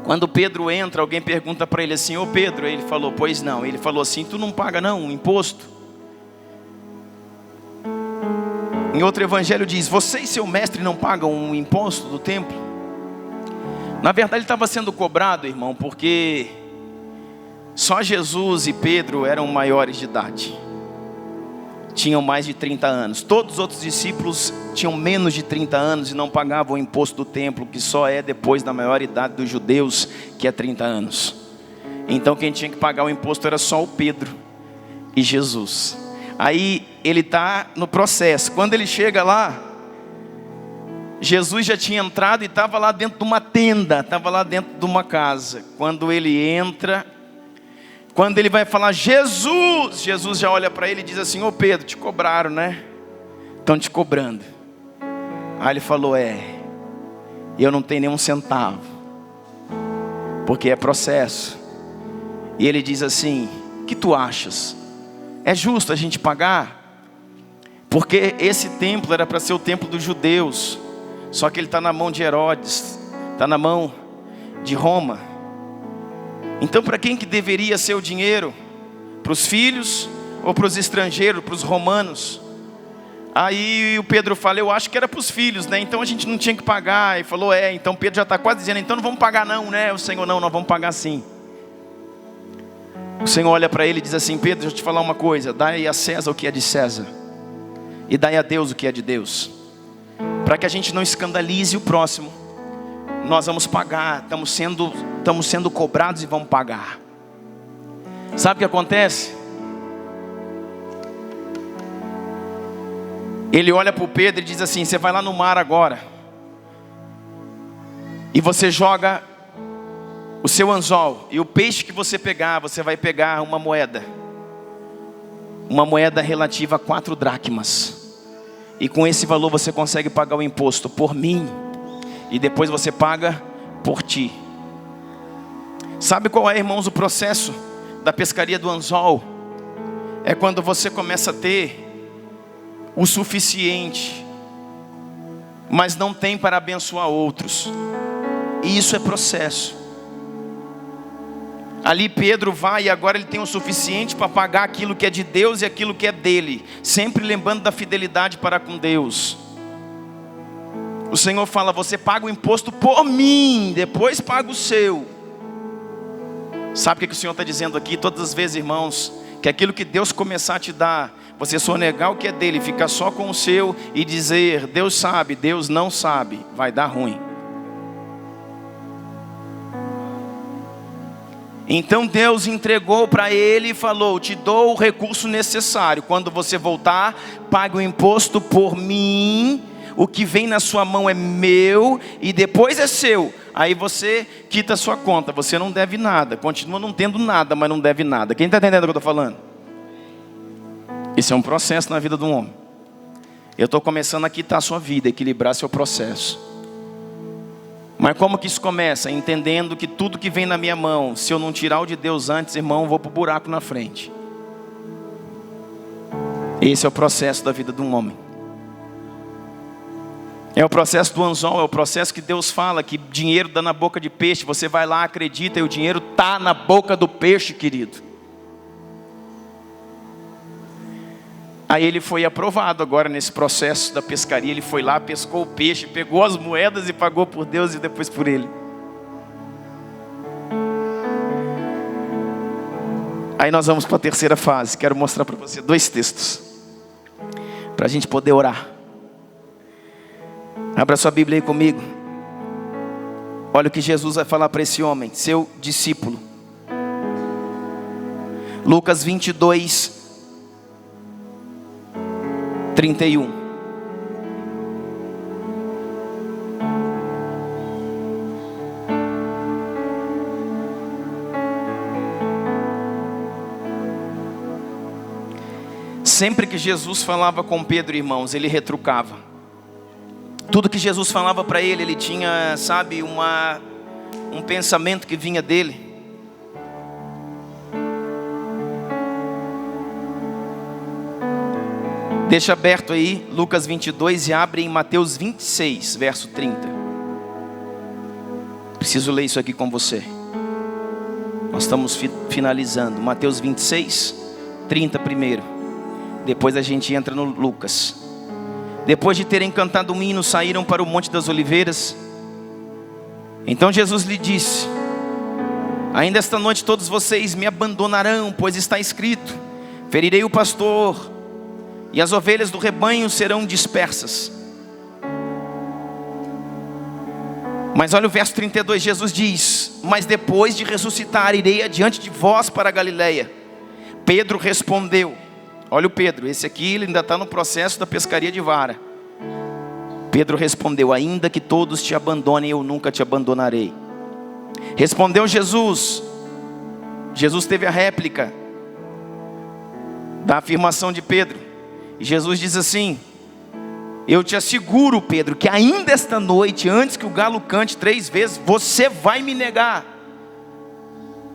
Speaker 1: Quando Pedro entra, alguém pergunta para ele assim: ô Pedro, ele falou: pois não. Ele falou assim: tu não paga não um imposto? Em outro evangelho diz: você e seu mestre não pagam um imposto do templo? Na verdade ele estava sendo cobrado, irmão, porque só Jesus e Pedro eram maiores de idade. Tinham mais de 30 anos. Todos os outros discípulos tinham menos de 30 anos e não pagavam o imposto do templo, que só é depois da maioridade dos judeus, que é 30 anos. Então quem tinha que pagar o imposto era só o Pedro e Jesus. Aí ele está no processo. Quando ele chega lá, Jesus já tinha entrado e estava lá dentro de uma tenda, estava lá dentro de uma casa. Quando ele entra, quando ele vai falar Jesus, Jesus já olha para ele e diz assim: ô Pedro, te cobraram, né? Estão te cobrando. Aí ele falou: eu não tenho nenhum centavo, porque é processo. E ele diz assim: o que tu achas? É justo a gente pagar? Porque esse templo era para ser o templo dos judeus, só que ele está na mão de Herodes, está na mão de Roma. Então para quem que deveria ser o dinheiro? Para os filhos ou para os estrangeiros, para os romanos? Aí o Pedro fala: eu acho que era para os filhos, né? Então a gente não tinha que pagar. E falou: então Pedro já está quase dizendo: então não vamos pagar não, né? O Senhor: não, nós vamos pagar sim. O Senhor olha para ele e diz assim: Pedro, deixa eu te falar uma coisa. Dai a César o que é de César, e dai a Deus o que é de Deus. Para que a gente não escandalize o próximo, nós vamos pagar. Estamos sendo cobrados e vamos pagar. Sabe o que acontece? Ele olha para o Pedro e diz assim: você vai lá no mar agora, e você joga o seu anzol, e o peixe que você pegar, você vai pegar uma moeda relativa a 4 dracmas, e com esse valor você consegue pagar o imposto por mim, e depois você paga por ti. Sabe qual é, irmãos, o processo da pescaria do anzol? É quando você começa a ter o suficiente, mas não tem para abençoar outros. E isso é processo. Ali Pedro vai, e agora ele tem o suficiente para pagar aquilo que é de Deus e aquilo que é dele, sempre lembrando da fidelidade para com Deus. O Senhor fala: você paga o imposto por mim, depois paga o seu. Sabe o que o Senhor está dizendo aqui? Todas as vezes, irmãos, que aquilo que Deus começar a te dar, você só negar o que é dele, ficar só com o seu e dizer: Deus sabe, Deus não sabe, vai dar ruim. Então Deus entregou para ele e falou: te dou o recurso necessário. Quando você voltar, pague o imposto por mim. O que vem na sua mão é meu e depois é seu. Aí você quita a sua conta. Você não deve nada. Continua não tendo nada, mas não deve nada. Quem está entendendo o que eu estou falando? Esse é um processo na vida de um homem. Eu estou começando a quitar a sua vida, equilibrar seu processo. Mas como que isso começa? Entendendo que tudo que vem na minha mão, se eu não tirar o de Deus antes, irmão, eu vou para o buraco na frente. Esse é o processo da vida de um homem. É o processo do anzol, é o processo que Deus fala que dinheiro dá na boca de peixe. Você vai lá, acredita, e o dinheiro está na boca do peixe, querido. Aí ele foi aprovado agora nesse processo da pescaria. Ele foi lá, pescou o peixe, pegou as moedas e pagou por Deus e depois por ele. Aí nós vamos para a terceira fase. Quero mostrar para você 2 textos, para a gente poder orar. Abra sua Bíblia aí comigo. Olha o que Jesus vai falar para esse homem, seu discípulo. Lucas 22, 31. Sempre que Jesus falava com Pedro, irmãos, ele retrucava. Tudo que Jesus falava para ele, ele tinha, sabe, um pensamento que vinha dele. Deixa aberto aí Lucas 22 e abre em Mateus 26, verso 30. Preciso ler isso aqui com você. Nós estamos finalizando. Mateus 26, 30 primeiro. Depois a gente entra no Lucas. Depois de terem cantado um hino, saíram para o Monte das Oliveiras. Então Jesus lhe disse: ainda esta noite todos vocês me abandonarão, pois está escrito: ferirei o pastor, e as ovelhas do rebanho serão dispersas. Mas olha o verso 32, Jesus diz: mas depois de ressuscitar, irei adiante de vós para a Galileia. Pedro respondeu, olha o Pedro, esse aqui ele ainda está no processo da pescaria de vara. Pedro respondeu: ainda que todos te abandonem, eu nunca te abandonarei. Respondeu Jesus. Jesus teve a réplica da afirmação de Pedro. E Jesus diz assim: eu te asseguro, Pedro, que ainda esta noite, antes que o galo cante 3 vezes, você vai me negar.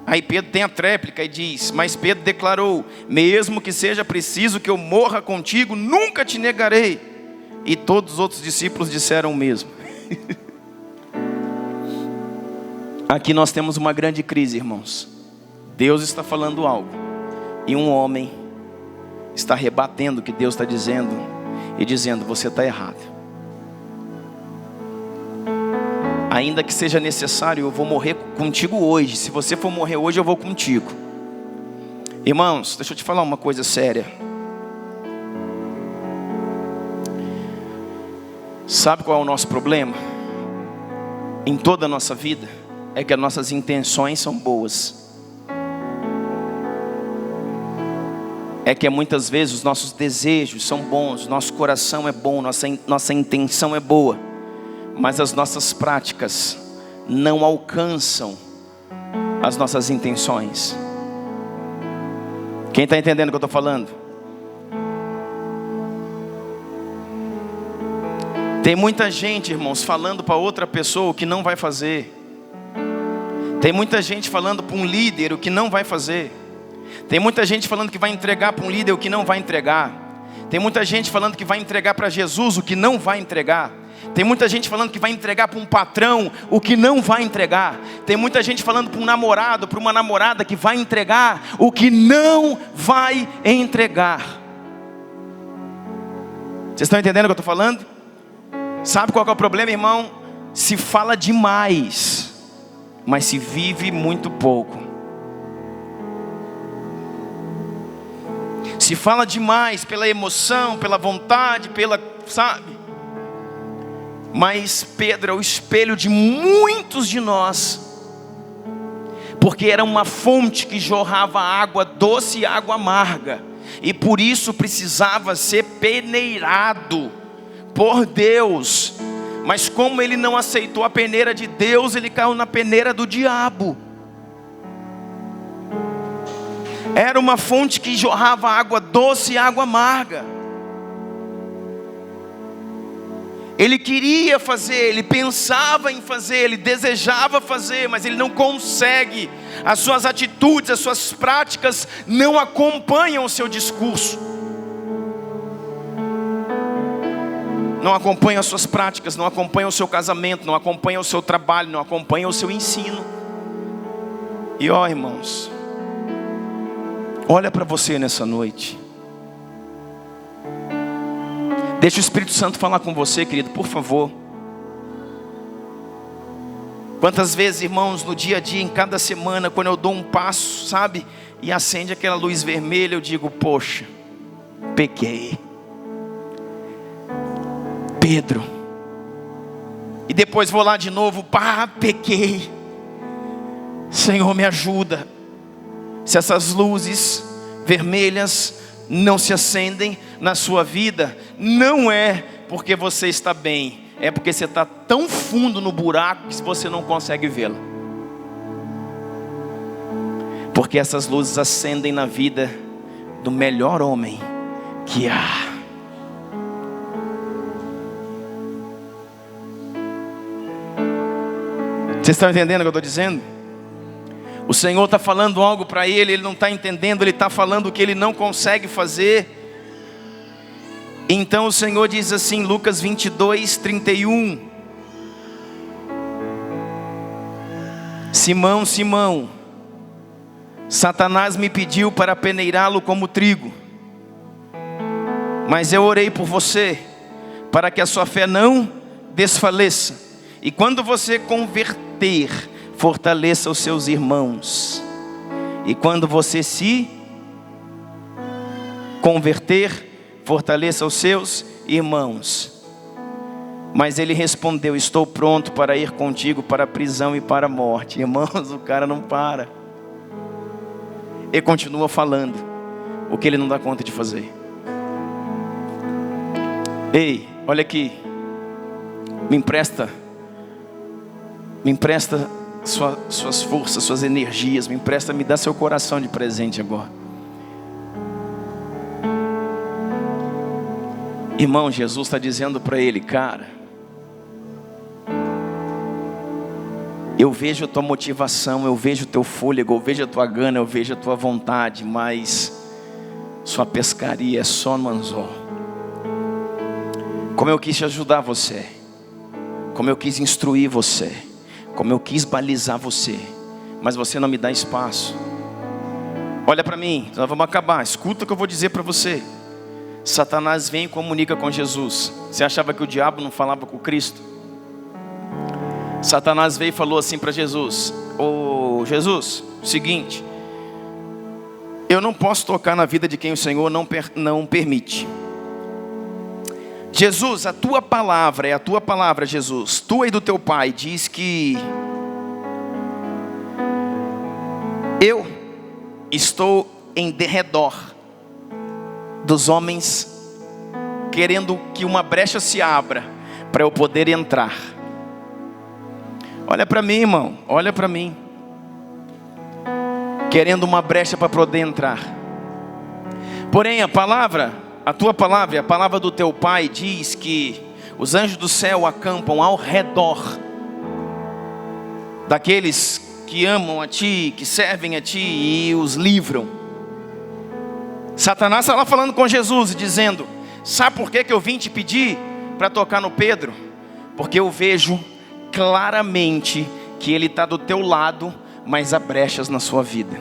Speaker 1: Aí Pedro tem a tréplica e diz: mas Pedro declarou: mesmo que seja preciso que eu morra contigo, nunca te negarei. E todos os outros discípulos disseram o mesmo. Aqui nós temos uma grande crise, irmãos. Deus está falando algo, e um homem está rebatendo o que Deus está dizendo, e dizendo: você está errado. Ainda que seja necessário, eu vou morrer contigo hoje. Se você for morrer hoje, eu vou contigo. Irmãos, deixa eu te falar uma coisa séria. Sabe qual é o nosso problema? Em toda a nossa vida, é que as nossas intenções são boas, é que muitas vezes os nossos desejos são bons, nosso coração é bom, nossa intenção é boa, mas as nossas práticas não alcançam as nossas intenções. Quem está entendendo o que eu estou falando? Tem muita gente, irmãos, falando para outra pessoa o que não vai fazer. Tem muita gente falando para um líder o que não vai fazer. Tem muita gente falando que vai entregar para um líder o que não vai entregar. Tem muita gente falando que vai entregar para Jesus o que não vai entregar. Tem muita gente falando que vai entregar para um patrão o que não vai entregar. Tem muita gente falando para um namorado, para uma namorada que vai entregar o que não vai entregar. Vocês estão entendendo o que eu estou falando? Sabe qual que é o problema, irmão? Se fala demais, mas se vive muito pouco. Se fala demais pela emoção, pela vontade, sabe? Mas Pedro é o espelho de muitos de nós, porque era uma fonte que jorrava água doce e água amarga, e por isso precisava ser peneirado por Deus. Mas como ele não aceitou a peneira de Deus, ele caiu na peneira do diabo. Era uma fonte que jorrava água doce e água amarga. Ele queria fazer, ele pensava em fazer, ele desejava fazer, mas ele não consegue. As suas atitudes, as suas práticas não acompanham o seu discurso. Não acompanham as suas práticas, não acompanham o seu casamento, não acompanham o seu trabalho, não acompanham o seu ensino. E ó, irmãos, olha para você nessa noite. Deixa o Espírito Santo falar com você, querido, por favor. Quantas vezes, irmãos, no dia a dia, em cada semana, quando eu dou um passo, sabe, e acende aquela luz vermelha, eu digo, poxa, pequei. Pedro. E depois vou lá de novo, pequei. Senhor, me ajuda. Se essas luzes vermelhas não se acendem na sua vida, não é porque você está bem, é porque você está tão fundo no buraco que você não consegue vê-la. Porque essas luzes acendem na vida do melhor homem que há. Vocês estão entendendo o que eu estou dizendo? O Senhor está falando algo para ele, ele não está entendendo, ele está falando o que ele não consegue fazer. Então o Senhor diz assim, Lucas 22, 31. Simão, Simão, Satanás me pediu para peneirá-lo como trigo. Mas eu orei por você, para que a sua fé não desfaleça. E quando você converter, fortaleça os seus irmãos. E quando você se converter, fortaleça os seus irmãos. Mas ele respondeu, estou pronto para ir contigo para a prisão e para a morte. Irmãos, o cara não para. Ele continua falando o que ele não dá conta de fazer. Ei, olha aqui. Me empresta suas forças, suas energias. Me dá seu coração de presente agora. Irmão, Jesus está dizendo para ele, cara, eu vejo a tua motivação, eu vejo o teu fôlego, eu vejo a tua gana, eu vejo a tua vontade, mas sua pescaria é só no anzol. Como eu quis te ajudar você, como eu quis instruir você, como eu quis balizar você, mas você não me dá espaço. Olha para mim, nós vamos acabar, escuta o que eu vou dizer para você. Satanás vem e comunica com Jesus. Você achava que o diabo não falava com Cristo? Satanás veio e falou assim para Jesus, Jesus, seguinte, eu não posso tocar na vida de quem o Senhor não permite. Jesus, a tua palavra, é a tua palavra, Jesus, tua e do teu pai, diz que eu estou em derredor dos homens querendo que uma brecha se abra para eu poder entrar. Olha para mim, irmão, olha para mim. Querendo uma brecha para poder entrar. Porém a tua palavra, a palavra do teu Pai diz que os anjos do céu acampam ao redor daqueles que amam a Ti, que servem a Ti e os livram. Satanás está lá falando com Jesus e dizendo: sabe por que eu vim te pedir para tocar no Pedro? Porque eu vejo claramente que ele está do teu lado, mas há brechas na sua vida.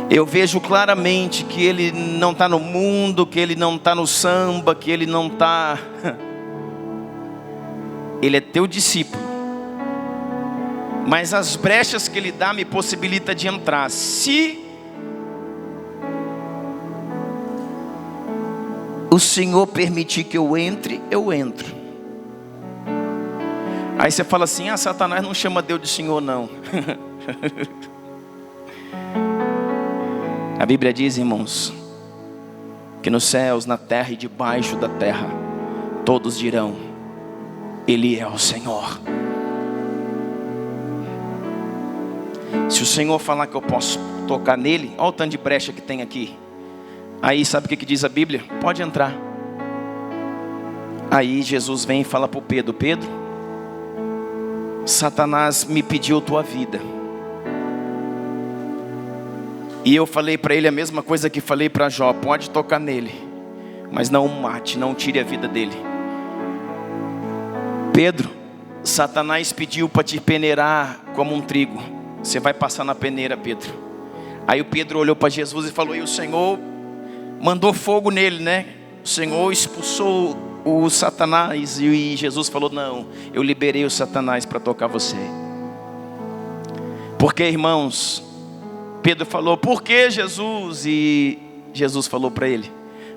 Speaker 1: Eu vejo claramente que ele não está no mundo, que ele não está no samba, que ele não está... Ele é teu discípulo. Mas as brechas que ele dá me possibilita de entrar. Se o Senhor permitir que eu entre, eu entro. Aí você fala assim: Satanás não chama Deus de Senhor não. A Bíblia diz, irmãos, que nos céus, na terra e debaixo da terra, todos dirão: Ele é o Senhor. Se o Senhor falar que eu posso tocar nele, olha o tanto de brecha que tem aqui. Aí sabe o que diz a Bíblia? Pode entrar. Aí Jesus vem e fala para o Pedro: Pedro, Satanás me pediu tua vida. E eu falei para ele a mesma coisa que falei para Jó: pode tocar nele, mas não o mate, não tire a vida dele. Pedro, Satanás pediu para te peneirar como um trigo. Você vai passar na peneira, Pedro. Aí o Pedro olhou para Jesus e falou: e o Senhor mandou fogo nele, né? O Senhor expulsou o Satanás. E Jesus falou: não, eu liberei o Satanás para tocar você. Porque, irmãos, Pedro falou: por que, Jesus? E Jesus falou para ele: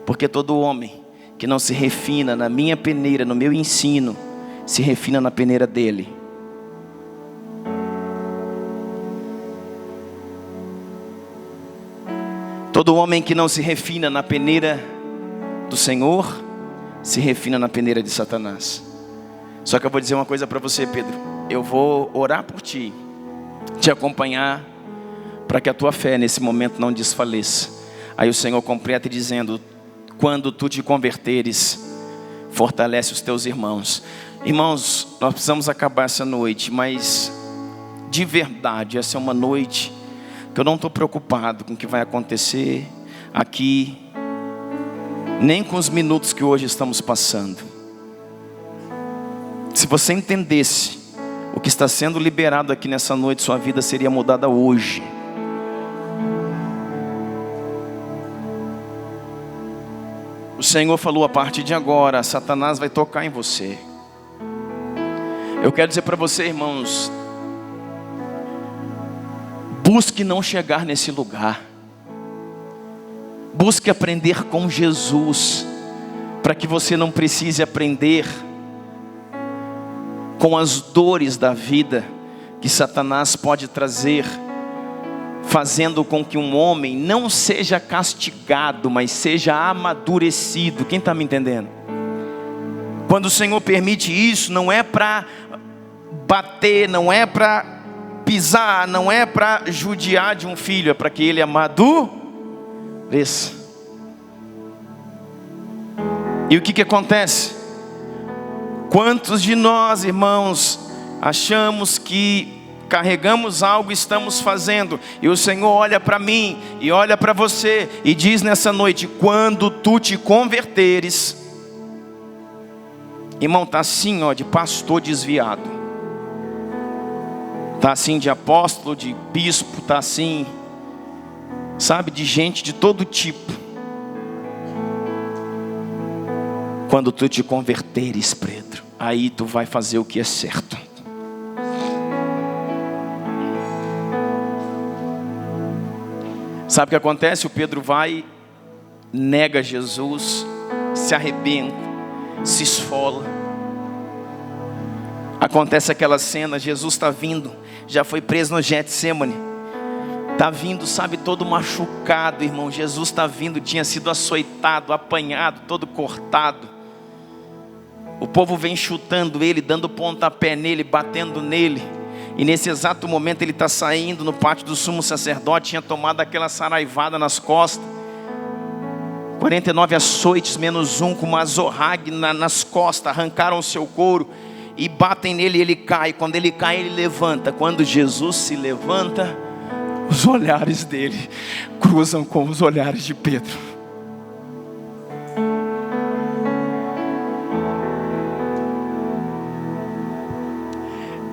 Speaker 1: porque todo homem que não se refina na minha peneira, no meu ensino, se refina na peneira dele. Todo homem que não se refina na peneira do Senhor, se refina na peneira de Satanás. Só que eu vou dizer uma coisa para você, Pedro. Eu vou orar por ti, te acompanhar, para que a tua fé nesse momento não desfaleça. Aí o Senhor completa dizendo: quando tu te converteres, fortalece os teus irmãos. Irmãos, nós precisamos acabar essa noite, mas de verdade, essa é uma noite que eu não estou preocupado com o que vai acontecer aqui, nem com os minutos que hoje estamos passando. Se você entendesse o que está sendo liberado aqui nessa noite, sua vida seria mudada hoje. O Senhor falou: a partir de agora, Satanás vai tocar em você. Eu quero dizer para você, irmãos, busque não chegar nesse lugar. Busque aprender com Jesus, para que você não precise aprender com as dores da vida que Satanás pode trazer, fazendo com que um homem não seja castigado, mas seja amadurecido. Quem está me entendendo? Quando o Senhor permite isso, não é para bater, não é para pisar, não é para judiar de um filho, é para que ele amadureça. E o que acontece? Quantos de nós, irmãos, achamos que carregamos algo e estamos fazendo, e o Senhor olha para mim e olha para você e diz nessa noite: quando tu te converteres, irmão, tá assim, ó, de pastor desviado, tá assim de apóstolo, de bispo, tá assim, sabe, de gente de todo tipo. Quando tu te converteres, Pedro, aí tu vai fazer o que é certo. Sabe o que acontece? O Pedro vai, nega Jesus, se arrebenta, se esfola. Acontece aquela cena, Jesus está vindo, já foi preso no Getsemane, está vindo, sabe, todo machucado, irmão. Jesus está vindo, tinha sido açoitado, apanhado, todo cortado. O povo vem chutando ele, dando pontapé nele, batendo nele. E nesse exato momento ele está saindo no pátio do sumo sacerdote, tinha tomado aquela saraivada nas costas. 49 açoites menos um, com uma azorrague nas costas, arrancaram o seu couro e batem nele e ele cai. Quando ele cai, ele levanta. Quando Jesus se levanta, os olhares dele cruzam com os olhares de Pedro.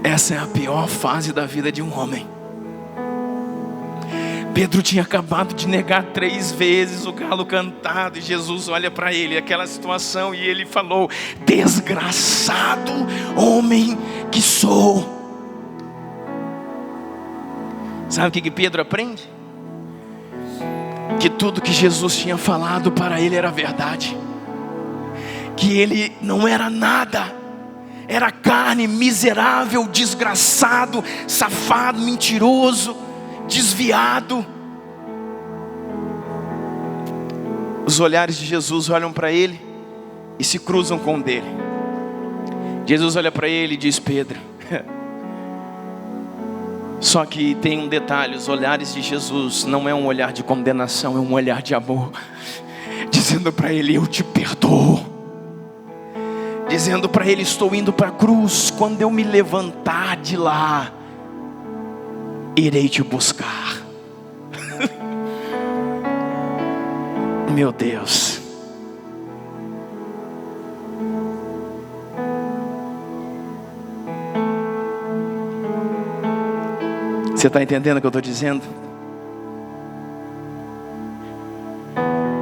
Speaker 1: Essa é a pior fase da vida de um homem. Pedro tinha acabado de negar 3 vezes, o galo cantado, e Jesus olha para ele, aquela situação, e ele falou: desgraçado homem que sou. Sabe o que Pedro aprende? Que tudo que Jesus tinha falado para ele era verdade, que ele não era nada, era carne, miserável, desgraçado, safado, mentiroso, desviado. Os olhares de Jesus olham para ele e se cruzam com o dele. Jesus olha para ele e diz: Pedro. Só que tem um detalhe: os olhares de Jesus não é um olhar de condenação, é um olhar de amor, dizendo para ele: eu te perdoo. Dizendo para ele: estou indo para a cruz, quando eu me levantar de lá, irei te buscar. Meu Deus. Você está entendendo o que eu estou dizendo?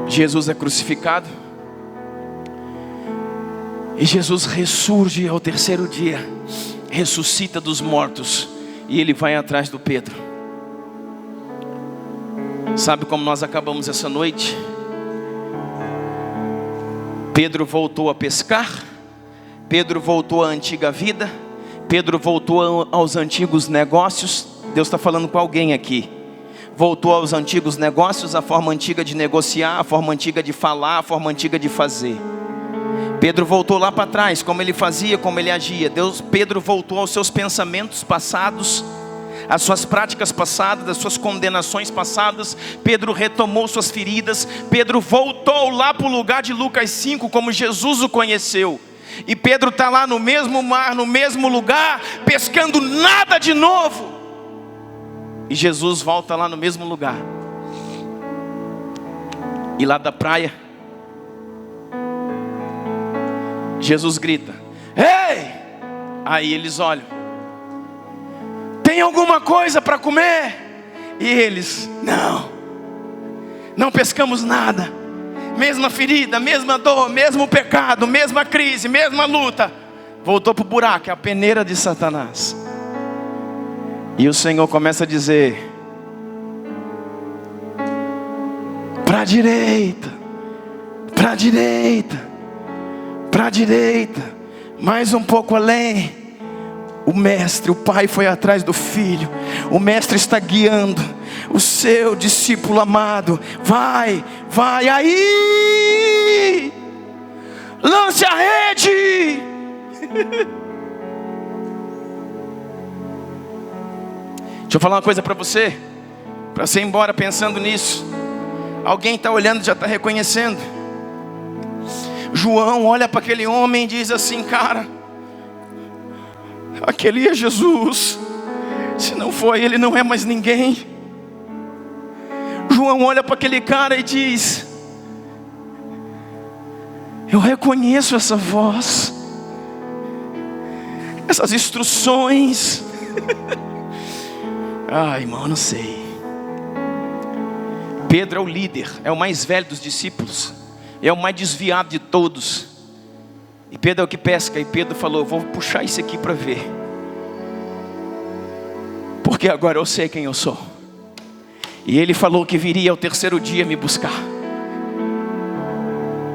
Speaker 1: Jesus é crucificado, e Jesus ressurge ao 3º dia, ressuscita dos mortos, e ele vai atrás do Pedro. Sabe como nós acabamos essa noite? Pedro voltou a pescar, Pedro voltou à antiga vida, Pedro voltou aos antigos negócios. Deus está falando com alguém aqui. Voltou aos antigos negócios, a forma antiga de negociar, a forma antiga de falar, a forma antiga de fazer. Pedro voltou lá para trás, como ele fazia, como ele agia. Pedro voltou aos seus pensamentos passados, às suas práticas passadas, às suas condenações passadas. Pedro retomou suas feridas. Pedro voltou lá para o lugar de Lucas 5, como Jesus o conheceu. E Pedro está lá no mesmo mar, no mesmo lugar, pescando nada de novo. E Jesus volta lá no mesmo lugar. E lá da praia, Jesus grita: ei! Aí eles olham: tem alguma coisa para comer? E eles: não pescamos nada. Mesma ferida, mesma dor, mesmo pecado, mesma crise, mesma luta. Voltou para o buraco, é a peneira de Satanás. E o Senhor começa a dizer: para a direita, para a direita, para a direita. Mais um pouco além, o mestre, o pai foi atrás do filho. O mestre está guiando o seu discípulo amado. Vai, vai, aí! Lance a rede! Deixa eu falar uma coisa para você ir embora pensando nisso. Alguém está olhando e já está reconhecendo. João olha para aquele homem e diz assim: cara, aquele é Jesus. Se não foi, ele não é mais ninguém. João olha para aquele cara e diz: eu reconheço essa voz, essas instruções. Irmão, eu não sei. Pedro é o líder, é o mais velho dos discípulos, é o mais desviado de todos. E Pedro é o que pesca. E Pedro falou: vou puxar isso aqui para ver, porque agora eu sei quem eu sou. E ele falou que viria ao 3º dia me buscar.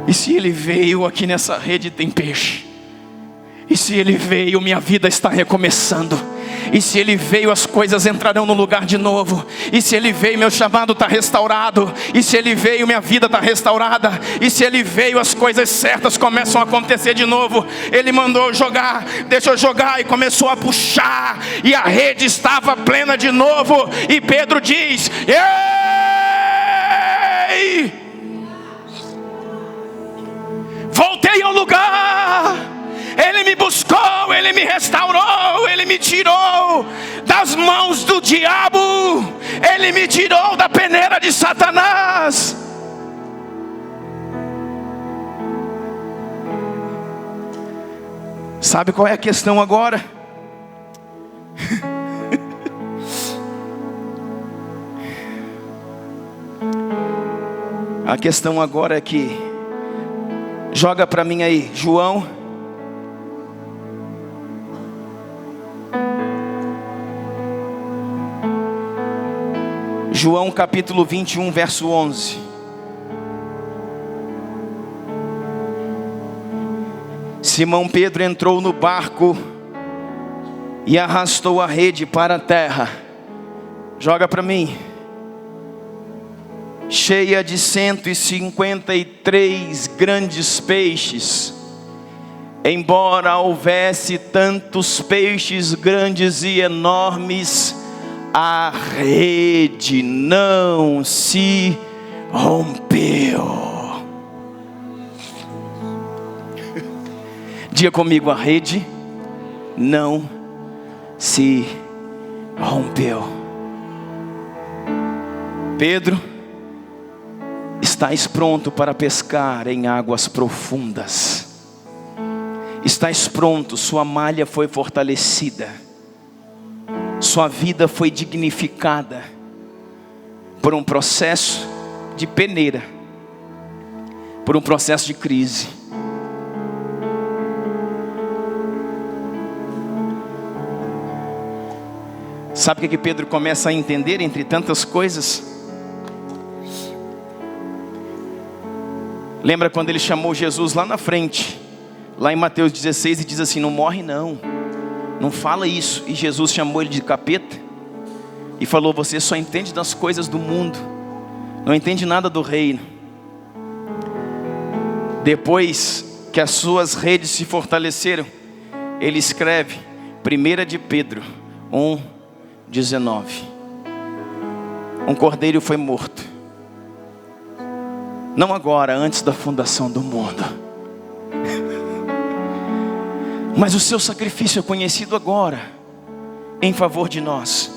Speaker 1: E se ele veio, aqui nessa rede tem peixe. E se Ele veio, minha vida está recomeçando. E se Ele veio, as coisas entrarão no lugar de novo. E se Ele veio, meu chamado está restaurado. E se Ele veio, minha vida está restaurada. E se Ele veio, as coisas certas começam a acontecer de novo. Ele mandou jogar, deixa eu jogar, e começou a puxar. E a rede estava plena de novo. E Pedro diz: ei! Voltei ao lugar. Ele me buscou, Ele me restaurou, Ele me tirou das mãos do diabo, Ele me tirou da peneira de Satanás. Sabe qual é a questão agora? A questão agora é que, joga para mim aí, João capítulo 21, verso 11. Simão Pedro entrou no barco e arrastou a rede para a terra. Joga para mim. Cheia de 153 grandes peixes. Embora houvesse tantos peixes grandes e enormes, a rede não se rompeu. Diga comigo: a rede não se rompeu. Pedro, estás pronto para pescar em águas profundas. Estás pronto, sua malha foi fortalecida. Sua vida foi dignificada por um processo de peneira, por um processo de crise. Sabe o que Pedro começa a entender entre tantas coisas? Lembra quando ele chamou Jesus lá na frente, lá em Mateus 16, e diz assim: não morre não. Não fala isso. E Jesus chamou ele de capeta e falou: você só entende das coisas do mundo, não entende nada do reino. Depois que as suas redes se fortaleceram, ele escreve 1 de Pedro 1:19. Um cordeiro foi morto, não agora, antes da fundação do mundo. Mas o seu sacrifício é conhecido agora, em favor de nós.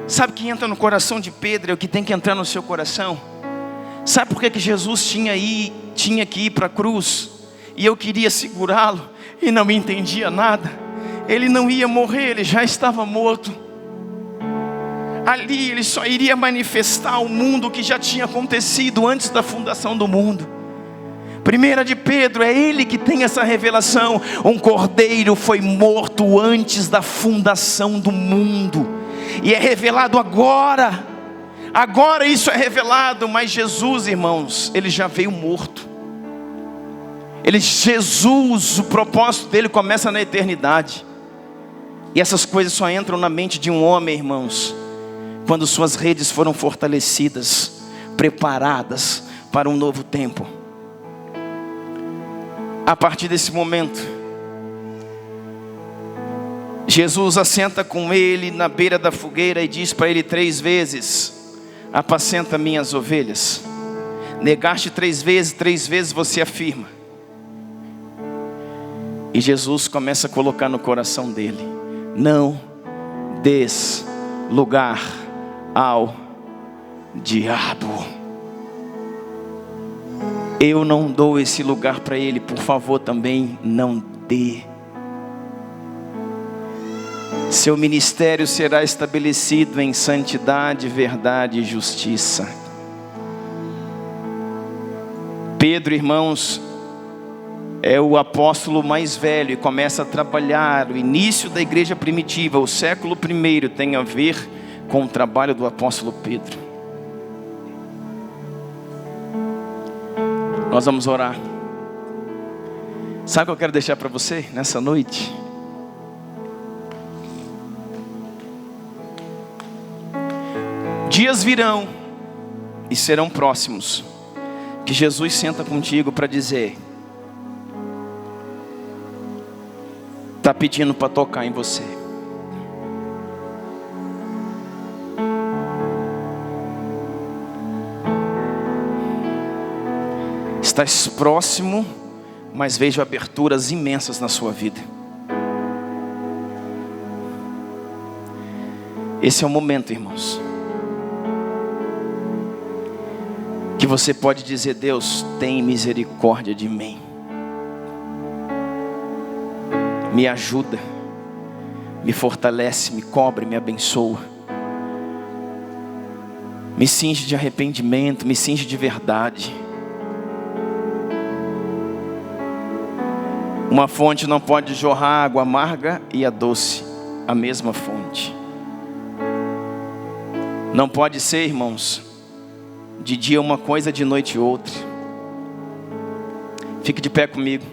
Speaker 1: Sabe o que entra no coração de Pedro é o que tem que entrar no seu coração? Sabe por que Jesus tinha que ir para a cruz? E eu queria segurá-lo e não me entendia nada. Ele não ia morrer, ele já estava morto. Ali ele só iria manifestar o mundo que já tinha acontecido antes da fundação do mundo. 1 de Pedro, é ele que tem essa revelação. Um cordeiro foi morto antes da fundação do mundo. E é revelado agora. Agora isso é revelado. Mas Jesus, irmãos, ele já veio morto. Jesus, o propósito dele começa na eternidade. E essas coisas só entram na mente de um homem, irmãos, quando suas redes foram fortalecidas, preparadas para um novo tempo. A partir desse momento, Jesus assenta com ele na beira da fogueira e diz para ele 3 vezes: apacenta minhas ovelhas. Negaste 3 vezes você afirma. E Jesus começa a colocar no coração dele: não des lugar ao diabo. Eu não dou esse lugar para ele, por favor, também não dê. Seu ministério será estabelecido em santidade, verdade e justiça. Pedro, irmãos, é o apóstolo mais velho e começa a trabalhar. O início da igreja primitiva, o século I, tem a ver com o trabalho do apóstolo Pedro. Nós vamos orar. Sabe o que eu quero deixar para você nessa noite? Dias virão e serão próximos que Jesus senta contigo para dizer: está pedindo para tocar em você. Estás próximo, mas vejo aberturas imensas na sua vida. Esse é o momento, irmãos, que você pode dizer: Deus, tem misericórdia de mim. Me ajuda, me fortalece, me cobre, me abençoa. Me cinge de arrependimento, me cinge de verdade. Uma fonte não pode jorrar água amarga e a doce, a mesma fonte. Não pode ser, irmãos, de dia uma coisa, de noite outra. Fique de pé comigo.